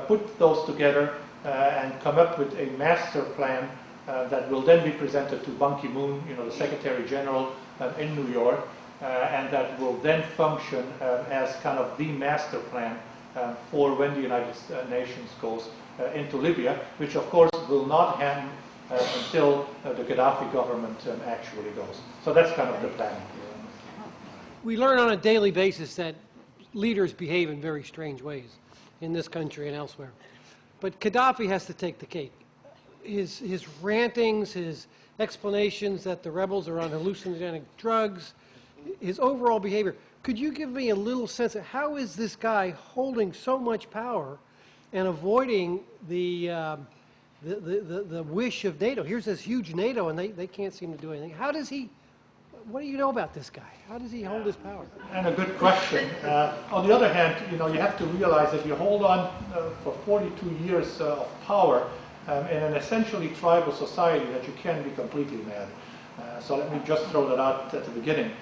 B: put those together, and come up with a master plan that will then be presented to Ban Ki-moon, the Secretary General in New York, and that will then function as kind of the master plan for when the United Nations goes into Libya, which of course will not happen until the Gaddafi government actually goes. So that's kind of the plan.
D: We learn on a daily basis that leaders behave in very strange ways in this country and elsewhere. But Gaddafi has to take the cake. His rantings, his explanations that the rebels are on hallucinogenic drugs, his overall behavior. Could you give me a little sense of how is this guy holding so much power and avoiding the wish of NATO? Here's this huge NATO, and they can't seem to do anything. How does he? What do you know about this guy? How does he hold his power?
B: And a good question. On the other hand, you have to realize if you hold on for 42 years of power in an essentially tribal society, that you can be completely mad. So let me just throw that out at the beginning.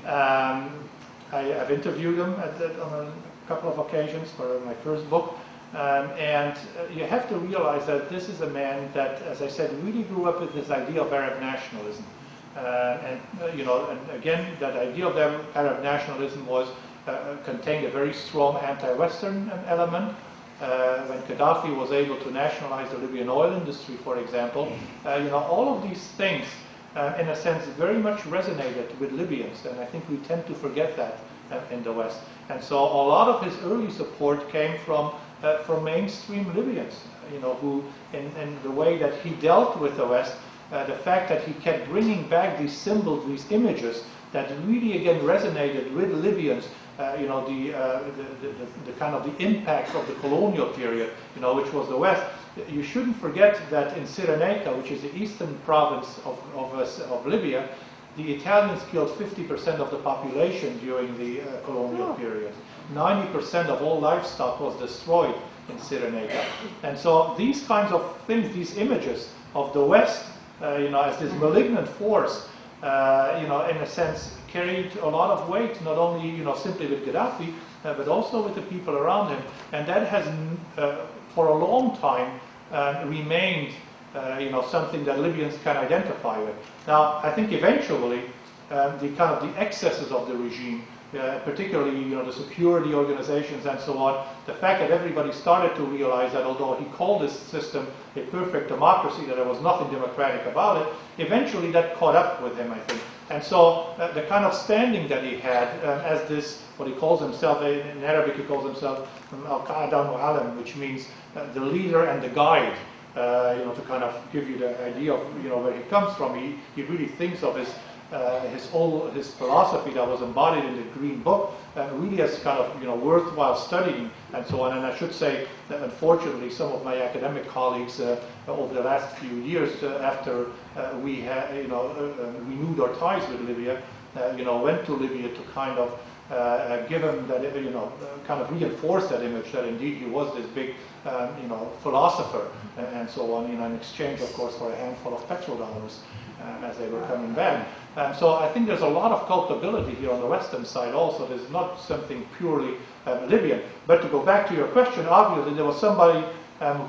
B: I've interviewed him on a couple of occasions for my first book. And you have to realize that this is a man that, as I said, really grew up with this idea of Arab nationalism. And again, that idea of Arab nationalism contained a very strong anti-Western element. When Gaddafi was able to nationalize the Libyan oil industry, for example, all of these things, in a sense, very much resonated with Libyans, and I think we tend to forget that in the West. And so a lot of his early support came from mainstream Libyans, who, in the way that he dealt with the West, the fact that he kept bringing back these symbols, these images that really again resonated with Libyans, the kind of the impact of the colonial period, which was the West. You shouldn't forget that in Cyrenaica, which is the eastern province of Libya, the Italians killed 50% of the population during the colonial period. 90% of all livestock was destroyed. in Cyrenaica. And so these kinds of things, these images of the West, as this malignant force, in a sense, carried a lot of weight, not only, simply with Gaddafi, but also with the people around him. And that has, for a long time, remained, something that Libyans can identify with. Now, I think eventually, the excesses of the regime, particularly, the security organizations and so on, the fact that everybody started to realize that although he called this system a perfect democracy, that there was nothing democratic about it, eventually that caught up with him, I think. And so the kind of standing that he had as this, what he calls himself, in Arabic he calls himself Al-Qa'adan Mu'alim, which means the leader and the guide, to kind of give you the idea of, where he comes from. He really thinks of his philosophy that was embodied in the Green Book, really as kind of worthwhile studying and so on. And I should say that unfortunately some of my academic colleagues over the last few years, after we had renewed our ties with Libya, went to Libya to kind of give him that, kind of reinforce that image that indeed he was this big, philosopher and so on, in exchange, of course, for a handful of petrodollars as they were coming back. So I think there's a lot of culpability here on the Western side also. There's not something purely Libyan. But to go back to your question, obviously there was somebody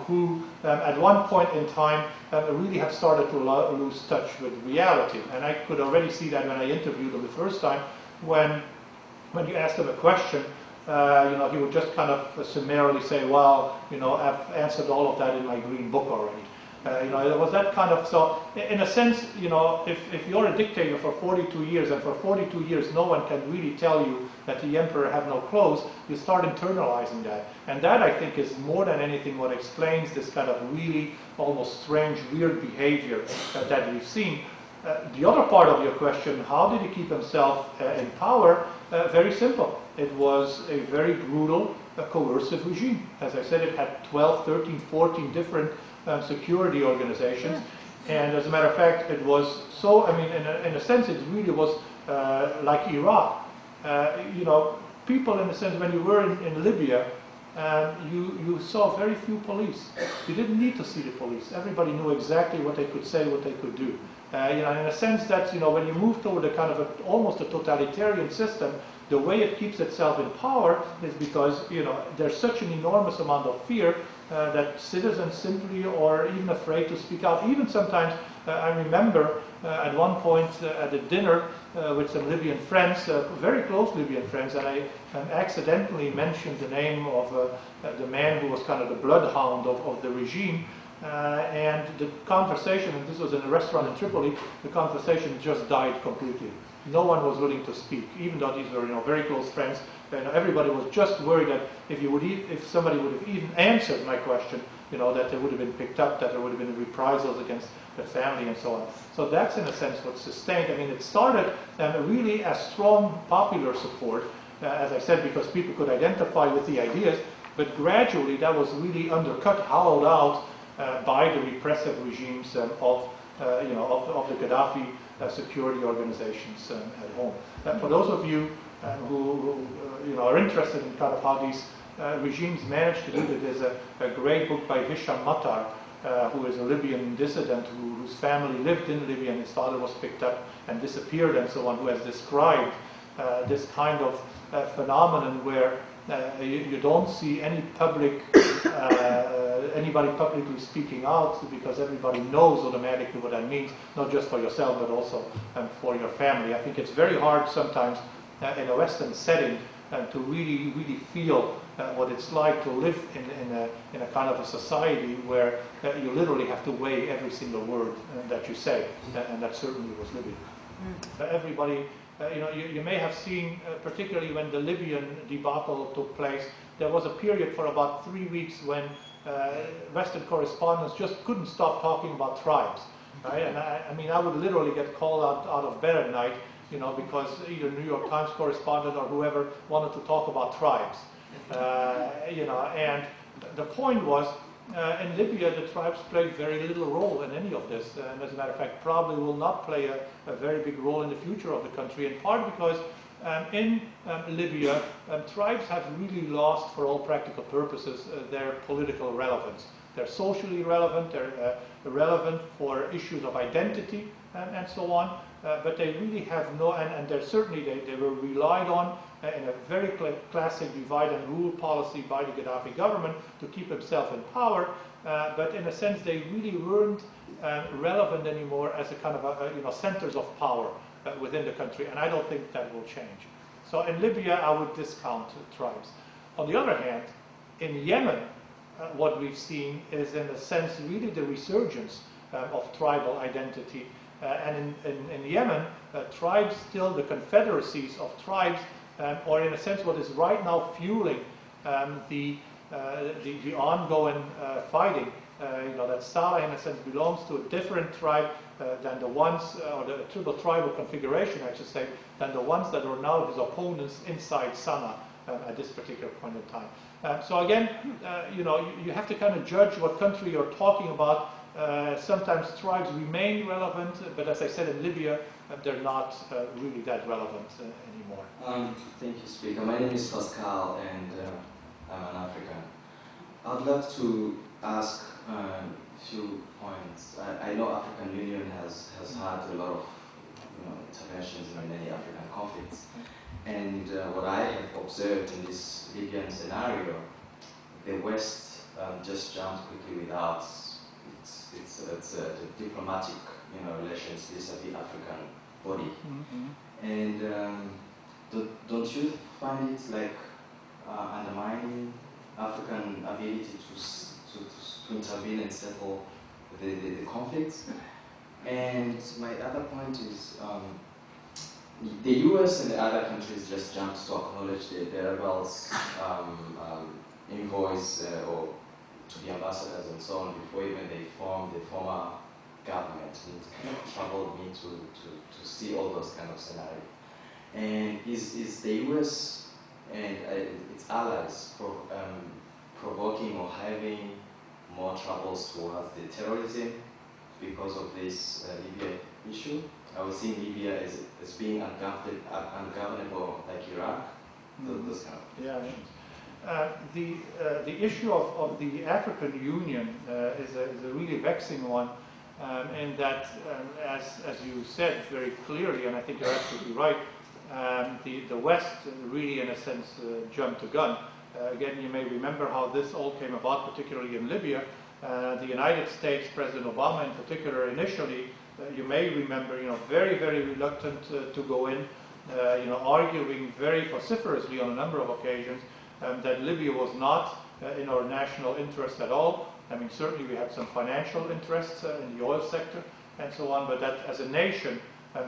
B: who at one point in time really had started to lose touch with reality. And I could already see that when I interviewed him the first time, when you asked him a question, he would just kind of summarily say, well, I've answered all of that in my Green Book already. There was that kind of, so in a sense, if you're a dictator for 42 years, and for 42 years no one can really tell you that the emperor had no clothes, you start internalizing that. And that, I think, is more than anything what explains this kind of really almost strange, weird behavior that we've seen. The other part of your question, how did he keep himself in power? Very simple. It was a very brutal, coercive regime. As I said, it had 12, 13, 14 different security organizations. And as a matter of fact, it was so, in a sense, it really was like Iraq. People, in a sense, when you were in Libya, you saw very few police. You didn't need to see the police. Everybody knew exactly what they could say, what they could do. In a sense that, when you move toward a kind of almost a totalitarian system, the way it keeps itself in power is because, there's such an enormous amount of fear that citizens simply are even afraid to speak out. Even sometimes, I remember at one point at a dinner with some Libyan friends, very close Libyan friends, and I accidentally mentioned the name of the man who was kind of the bloodhound of the regime. And the conversation, and this was in a restaurant in Tripoli, the conversation just died completely. No one was willing to speak, even though these were very close friends. Everybody was just worried that if somebody would have even answered my question, that they would have been picked up, that there would have been reprisals against the family and so on. So that's in a sense what sustained. It started really as strong popular support, as I said, because people could identify with the ideas, but gradually that was really undercut, hollowed out by the repressive regimes of the Gaddafi security organizations at home. For those of you who are interested in kind of how these regimes managed to do it, there's a great book by Hisham Matar, who is a Libyan dissident whose family lived in Libya, and his father was picked up and disappeared and so on, who has described this kind of phenomenon where you don't see any anybody publicly speaking out, because everybody knows automatically what that means, not just for yourself but also for your family. I think it's very hard sometimes in a Western setting to really feel what it's like to live in a kind of a society where you literally have to weigh every single word that you say, and that certainly was Libya. Everybody, you may have seen, particularly when the Libyan debacle took place, there was a period for about 3 weeks when Western correspondents just couldn't stop talking about tribes. Right? And I would literally get called out of bed at night, because either New York Times correspondent or whoever wanted to talk about tribes. And the point was, in Libya, the tribes played very little role in any of this, and as a matter of fact, probably will not play a very big role in the future of the country, in part because In Libya, tribes have really lost, for all practical purposes, their political relevance. They're socially relevant, they're relevant for issues of identity and so on, but they really have no, and they're certainly, they were relied on in a very classic divide and rule policy by the Gaddafi government to keep himself in power, but in a sense they really weren't relevant anymore as a kind of centers of power within the country, and I don't think that will change. So in Libya, I would discount tribes. On the other hand, in Yemen, what we've seen is, in a sense, really the resurgence of tribal identity. And in Yemen, tribes still, the confederacies of tribes, or in a sense what is right now fueling the ongoing fighting, that Saleh in a sense belongs to a different tribe than the ones, or the triple tribal configuration, I should say, than the ones that are now his opponents inside Sana'a at this particular point in time. So again, you have to kind of judge what country you're talking about. Sometimes tribes remain relevant, but as I said, in Libya, they're not really that relevant anymore.
E: Thank you, Speaker. My name is Pascal, and I'm an African. I'd love to ask a few points. I know African Union has had a lot of interventions in many African conflicts. And what I have observed in this Libyan scenario, the West just jumped quickly without its diplomatic relations vis-a-vis African body. And don't you find it like undermining African ability to intervene and settle the conflicts? And my other point is, the US and the other countries just jumped to acknowledge the rebels' envoys or to the ambassadors and so on before even they formed the former government. And it kind of troubled me to see all those kind of scenarios. And is the US and its allies provoking or having more troubles towards the terrorism because of this Libya issue? I was seeing Libya as being ungovernable like Iraq, those kind of.
B: Yeah. The issue of the African Union is a really vexing one, in that, as you said very clearly, and I think you're absolutely right, the West really, in a sense, jumped the gun. Again, you may remember how this all came about, particularly in Libya. The United States, President Obama in particular, initially, you may remember, very, very reluctant to go in, arguing very vociferously on a number of occasions that Libya was not in our national interest at all. I mean, certainly we had some financial interests in the oil sector and so on, but that as a nation,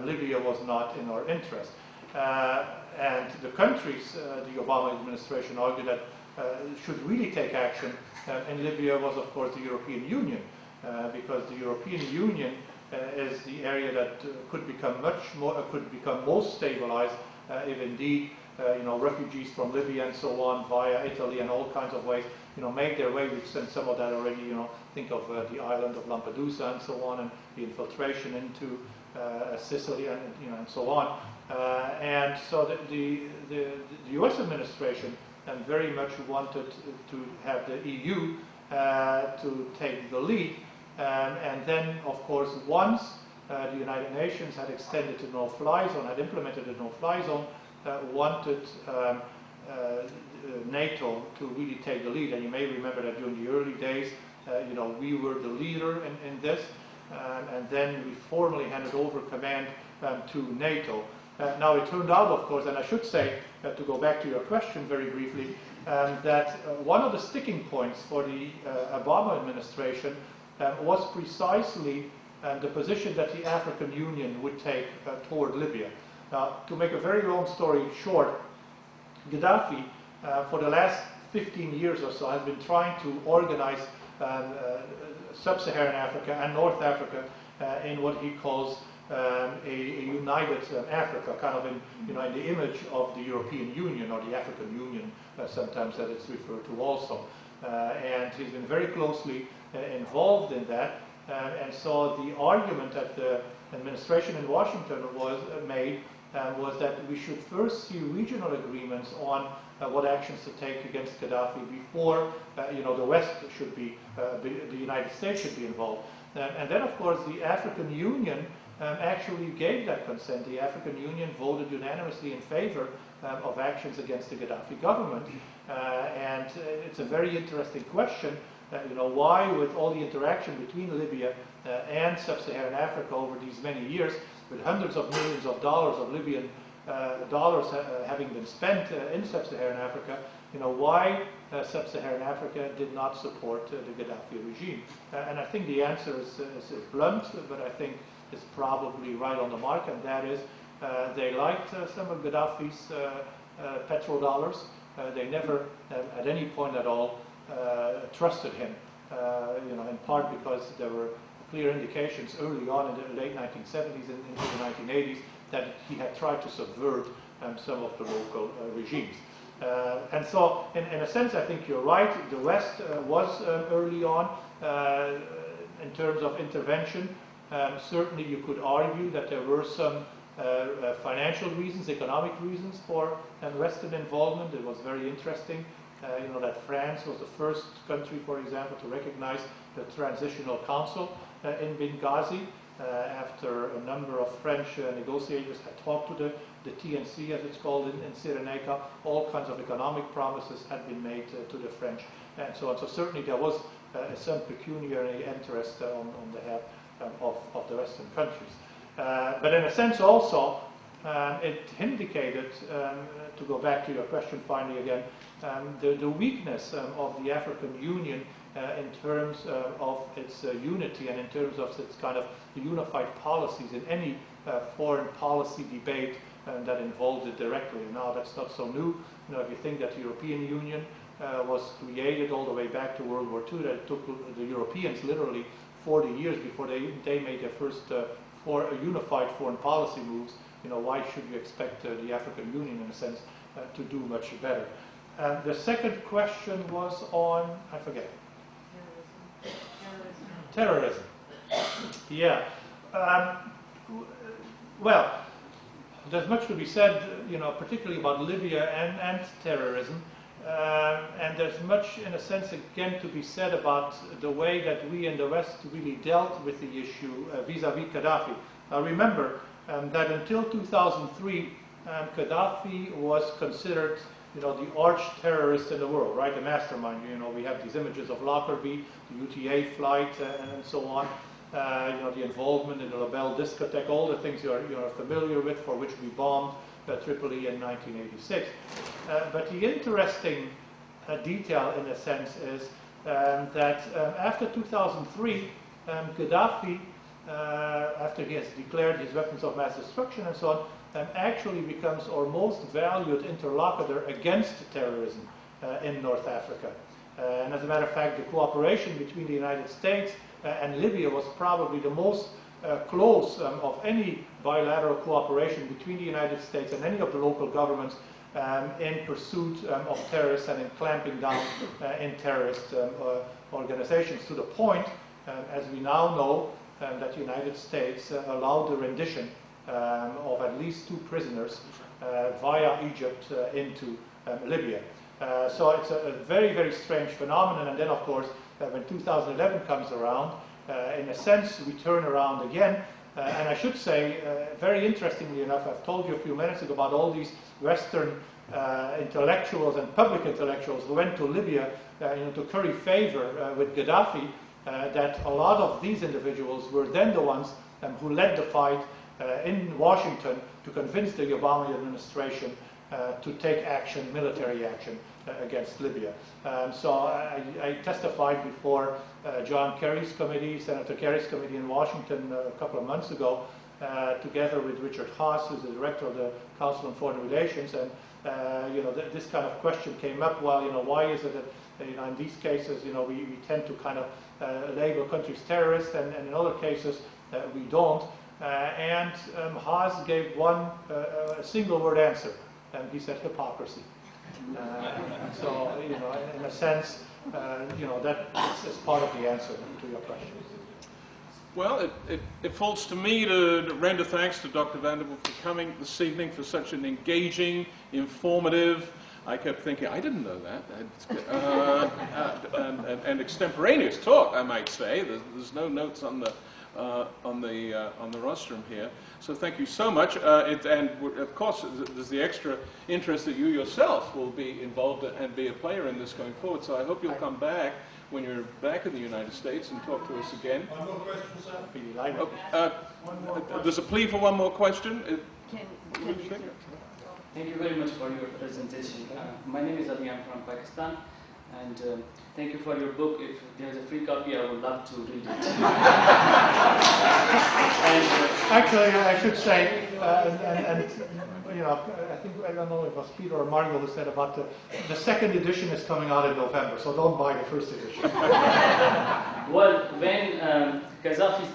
B: Libya was not in our interest. And the countries, the Obama administration argued that should really take action in Libya was, of course, the European Union, because the European Union is the area that could become most stabilized if indeed refugees from Libya and so on via Italy and all kinds of ways make their way. We've seen some of that already. Think of the island of Lampedusa and so on, and the infiltration into Sicily and so on. And so the U.S. administration very much wanted to have the EU to take the lead. And then, of course, once the United Nations had extended the no-fly zone, had implemented the no-fly zone, wanted NATO to really take the lead. And you may remember that during the early days, we were the leader in this, and then we formally handed over command to NATO. Now, it turned out, of course, and I should say, to go back to your question very briefly, that one of the sticking points for the Obama administration was precisely the position that the African Union would take toward Libya. Now, to make a very long story short, Gaddafi, for the last 15 years or so, has been trying to organize sub-Saharan Africa and North Africa in what he calls a united Africa, kind of in the image of the European Union or the African Union, sometimes that it's referred to also. And he's been very closely involved in that. And so the argument that the administration in Washington was made was that we should first see regional agreements on what actions to take against Gaddafi before the West should be, the United States should be involved. And then, of course, the African Union actually gave that consent. The African Union voted unanimously in favor of actions against the Gaddafi government. And it's a very interesting question, why, with all the interaction between Libya and sub-Saharan Africa over these many years, with hundreds of millions of dollars of Libyan dollars having been spent in sub-Saharan Africa, why sub-Saharan Africa did not support the Gaddafi regime. And I think the answer is blunt, but I think it's probably right on the mark, and that is they liked some of Gaddafi's petrodollars. They never, at any point at all, trusted him, in part because there were clear indications early on in the late 1970s and into the 1980s that he had tried to subvert some of the local regimes. And so, in a sense, I think you're right. The West was early on in terms of intervention. Certainly, you could argue that there were some financial reasons, economic reasons for Western involvement. It was very interesting, that France was the first country, for example, to recognize the Transitional Council in Benghazi after a number of French negotiators had talked to the TNC, as it's called in Cyrenaica. All kinds of economic promises had been made to the French, and so on. So certainly there was some pecuniary interest on behalf of the Western countries. But in a sense also, it indicated, to go back to your question finally again, the weakness of the African Union in terms of its unity and in terms of its kind of unified policies in any foreign policy debate that involves it directly. And now that's not so new. If you think that the European Union was created all the way back to World War II, that it took the Europeans literally 40 years before they made their first unified foreign policy moves. Why should you expect the African Union, in a sense, to do much better? The second question was on, I forget. Terrorism. Yeah. Well, there's much to be said, particularly about Libya and terrorism. And there's much, in a sense, again, to be said about the way that we in the West really dealt with the issue vis-à-vis Gaddafi. Now remember that until 2003, Gaddafi was considered, the arch terrorist in the world, right? The mastermind. We have these images of Lockerbie, the UTA flight, and so on. The involvement in the Labelle discotheque, all the things you're familiar with, for which we bombed Tripoli in 1986. But the interesting detail, in a sense, is that after 2003, Gaddafi, after he has declared his weapons of mass destruction and so on, actually becomes our most valued interlocutor against terrorism in North Africa. And as a matter of fact, the cooperation between the United States and Libya was probably the most close of any bilateral cooperation between the United States and any of the local governments in pursuit of terrorists and in clamping down in terrorist organizations, to the point, as we now know, that the United States allowed the rendition of at least 2 prisoners via Egypt into Libya. So it's a very, very strange phenomenon. And then, of course, when 2011 comes around, in a sense, we turn around again. And I should say, very interestingly enough, I've told you a few minutes ago about all these Western intellectuals and public intellectuals who went to Libya to curry favor with Gaddafi, that a lot of these individuals were then the ones who led the fight in Washington to convince the Obama administration to take action, military action, against Libya. So I testified before John Kerry's committee, Senator Kerry's committee in Washington a couple of months ago, together with Richard Haas, who's the director of the Council on Foreign Relations, and this kind of question came up. Well, why is it that in these cases, we tend to kind of label countries terrorists, and in other cases we don't. And Haas gave one single-word answer, and he said hypocrisy. So, in a sense, that is part of the answer to your question.
C: Well, it falls to me to render thanks to Dr. Vandewalle for coming this evening for such an engaging, informative, I kept thinking, I didn't know that, and extemporaneous talk, I might say. There's no notes on the rostrum here. So thank you so much. And of course, there's the extra interest that you yourself will be involved and be a player in this going forward. So I hope you'll come back when you're back in the United States and talk to us again.
F: One more question, sir.
C: There's a plea for one more question.
G: Thank you very much for your presentation. My name is Ali, I'm from Pakistan, and thank you for your book. If there's a free copy, I would love to read it.
B: Actually, I should say, you know, I don't know if it was Peter or Mario who said about the second edition is coming out in November, so don't buy the first edition.
G: Well, when Gaddafi's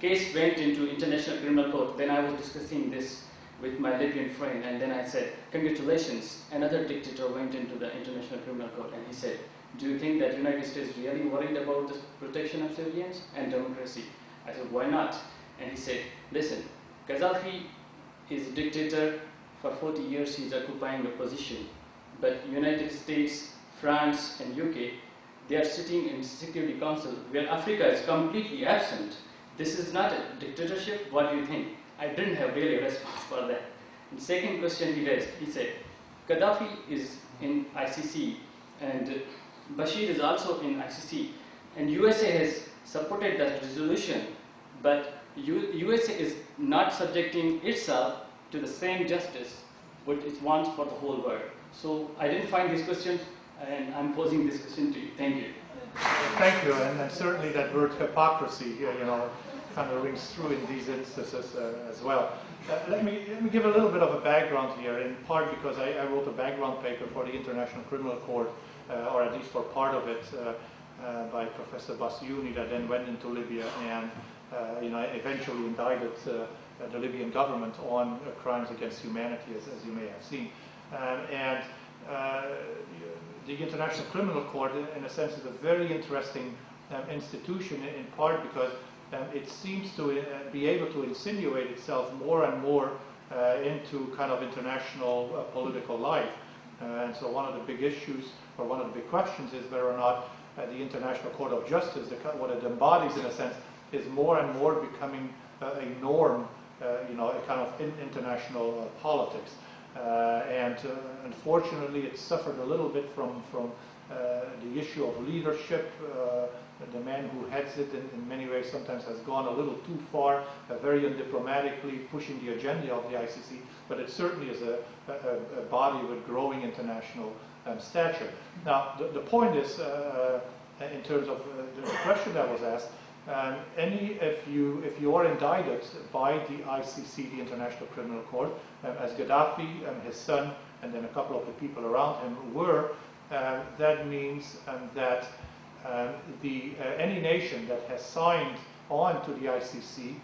G: case went into International Criminal Court, then I was discussing this with my Libyan friend, and then I said, congratulations, another dictator went into the International Criminal Court, and he said, do you think that United States really worried about the protection of civilians and democracy? I said, why not? And he said, listen, Gaddafi is a dictator. For 40 years he's occupying a position, but United States, France, and UK, they are sitting in Security Council where Africa is completely absent. This is not a dictatorship. What do you think? I didn't have really a response for that. And second question he raised, he said, Gaddafi is in ICC and Bashir is also in ICC, and USA has supported that resolution, but USA is not subjecting itself to the same justice what it wants for the whole world. So I didn't find these questions, and I'm posing this question to you. Thank you.
B: Thank you, and certainly that word hypocrisy, you know, kind of rings through in these instances as well. Let me give a little bit of a background here, in part because I wrote a background paper for the International Criminal Court, or at least for part of it, by Professor Bassiouni, that then went into Libya and you know, eventually indicted the Libyan government on crimes against humanity, as you may have seen. The International Criminal Court, in a sense, is a very interesting institution, in part because it seems to be able to insinuate itself more and more into kind of international political life. And so one of the big issues, or one of the big questions, is whether or not the International Court of Justice, what it embodies in a sense, is more and more becoming a norm, you know, a kind of international politics. Unfortunately, it suffered a little bit from the issue of leadership. The man who heads it in many ways sometimes has gone a little too far, very undiplomatically pushing the agenda of the ICC, but it certainly is a body with growing international stature. Now, the point is, in terms of the question that was asked, if you are indicted by the ICC, the International Criminal Court, as Gaddafi and his son, and then a couple of the people around him were, that means that any nation that has signed on to the ICC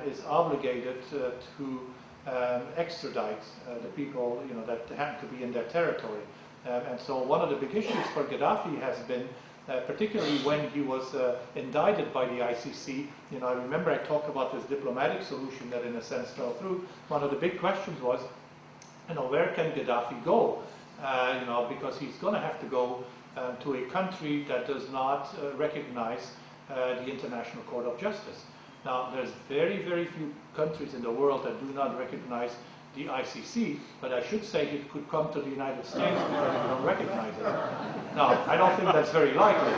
B: is obligated to extradite the people, you know, that happen to be in their territory. And so one of the big issues for Gaddafi has been, particularly when he was indicted by the ICC, you know, I remember I talked about this diplomatic solution that in a sense fell through. One of the big questions was, you know, where can Gaddafi go? You know, because he's going to have to go to a country that does not recognize the International Court of Justice. Now, there's very, very few countries in the world that do not recognize the ICC, but I should say it could come to the United States because we don't recognize it. Now, I don't think that's very likely.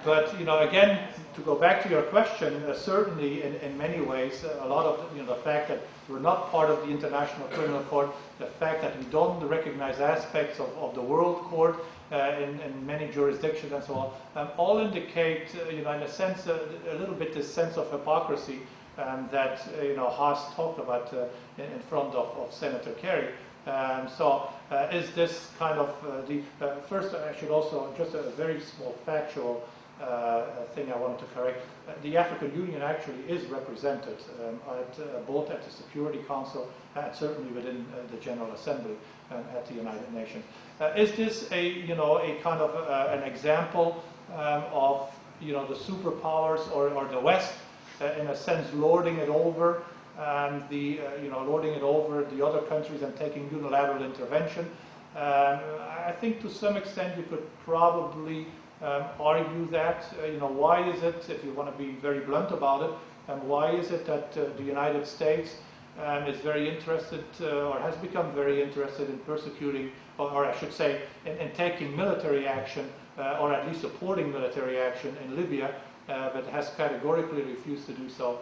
B: But, you know, again, to go back to your question, certainly in many ways, a lot of, you know, the fact that we're not part of the International Criminal Court, the fact that we don't recognize aspects of the World Court in many jurisdictions and so on, all indicate, you know, in a sense, a little bit this sense of hypocrisy that, you know, Haas talked about in front of Senator Kerry. So is this kind of first, I should also, just a very small factual thing I wanted to correct. The African Union actually is represented both at the Security Council and certainly within the General Assembly at the United Nations. Is this a, you know, a kind of an example of the superpowers or the West, in a sense, lording it over lording it over the other countries and taking unilateral intervention. I think to some extent you could probably argue that. Why is it, if you want to be very blunt about it, why is it that the United States is very interested, or has become very interested in persecuting, or I should say, in taking military action, or at least supporting military action in Libya, but has categorically refused to do so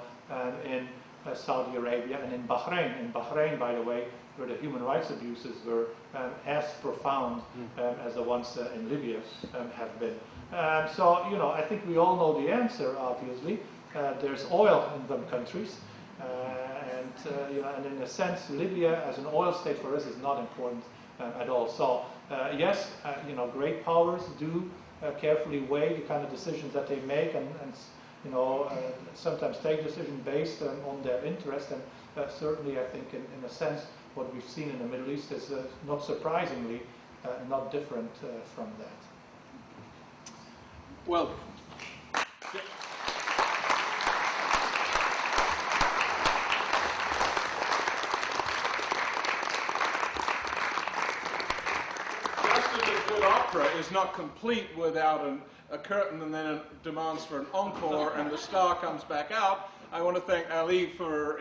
B: in Saudi Arabia and in Bahrain. In Bahrain, by the way, where the human rights abuses were as profound as the ones in Libya have been. So, I think we all know the answer, obviously. There's oil in them countries. And in a sense, Libya as an oil state for us is not important at all. So, yes, great powers do carefully weigh the kind of decisions that they make and sometimes take decisions based on their interest. And certainly, I think, in a sense, what we've seen in the Middle East is not surprisingly not different from that.
C: Well, opera is not complete without a curtain and then demands for an encore and the star comes back out. I want to thank Ali for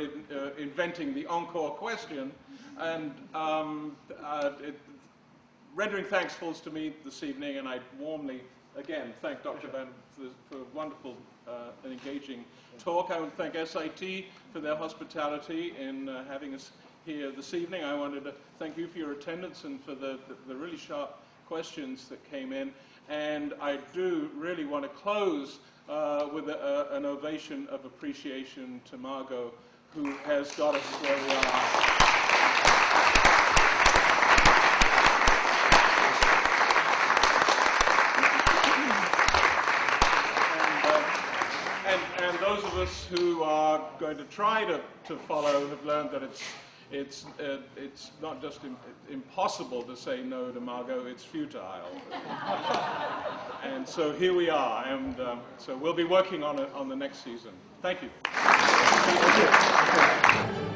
C: inventing the encore question and rendering thanks falls to me this evening, and I warmly again thank Dr. Van for a wonderful and engaging talk. I want to thank SIT for their hospitality in having us here this evening. I wanted to thank you for your attendance and for the really sharp questions that came in, and I do really want to close with an ovation of appreciation to Margot, who has got us where we are. And those of us who are going to try to follow have learned that it's not just impossible to say no to Margot, it's futile. And so here we are, and so we'll be working on it on the next season. Thank you.
B: Thank you.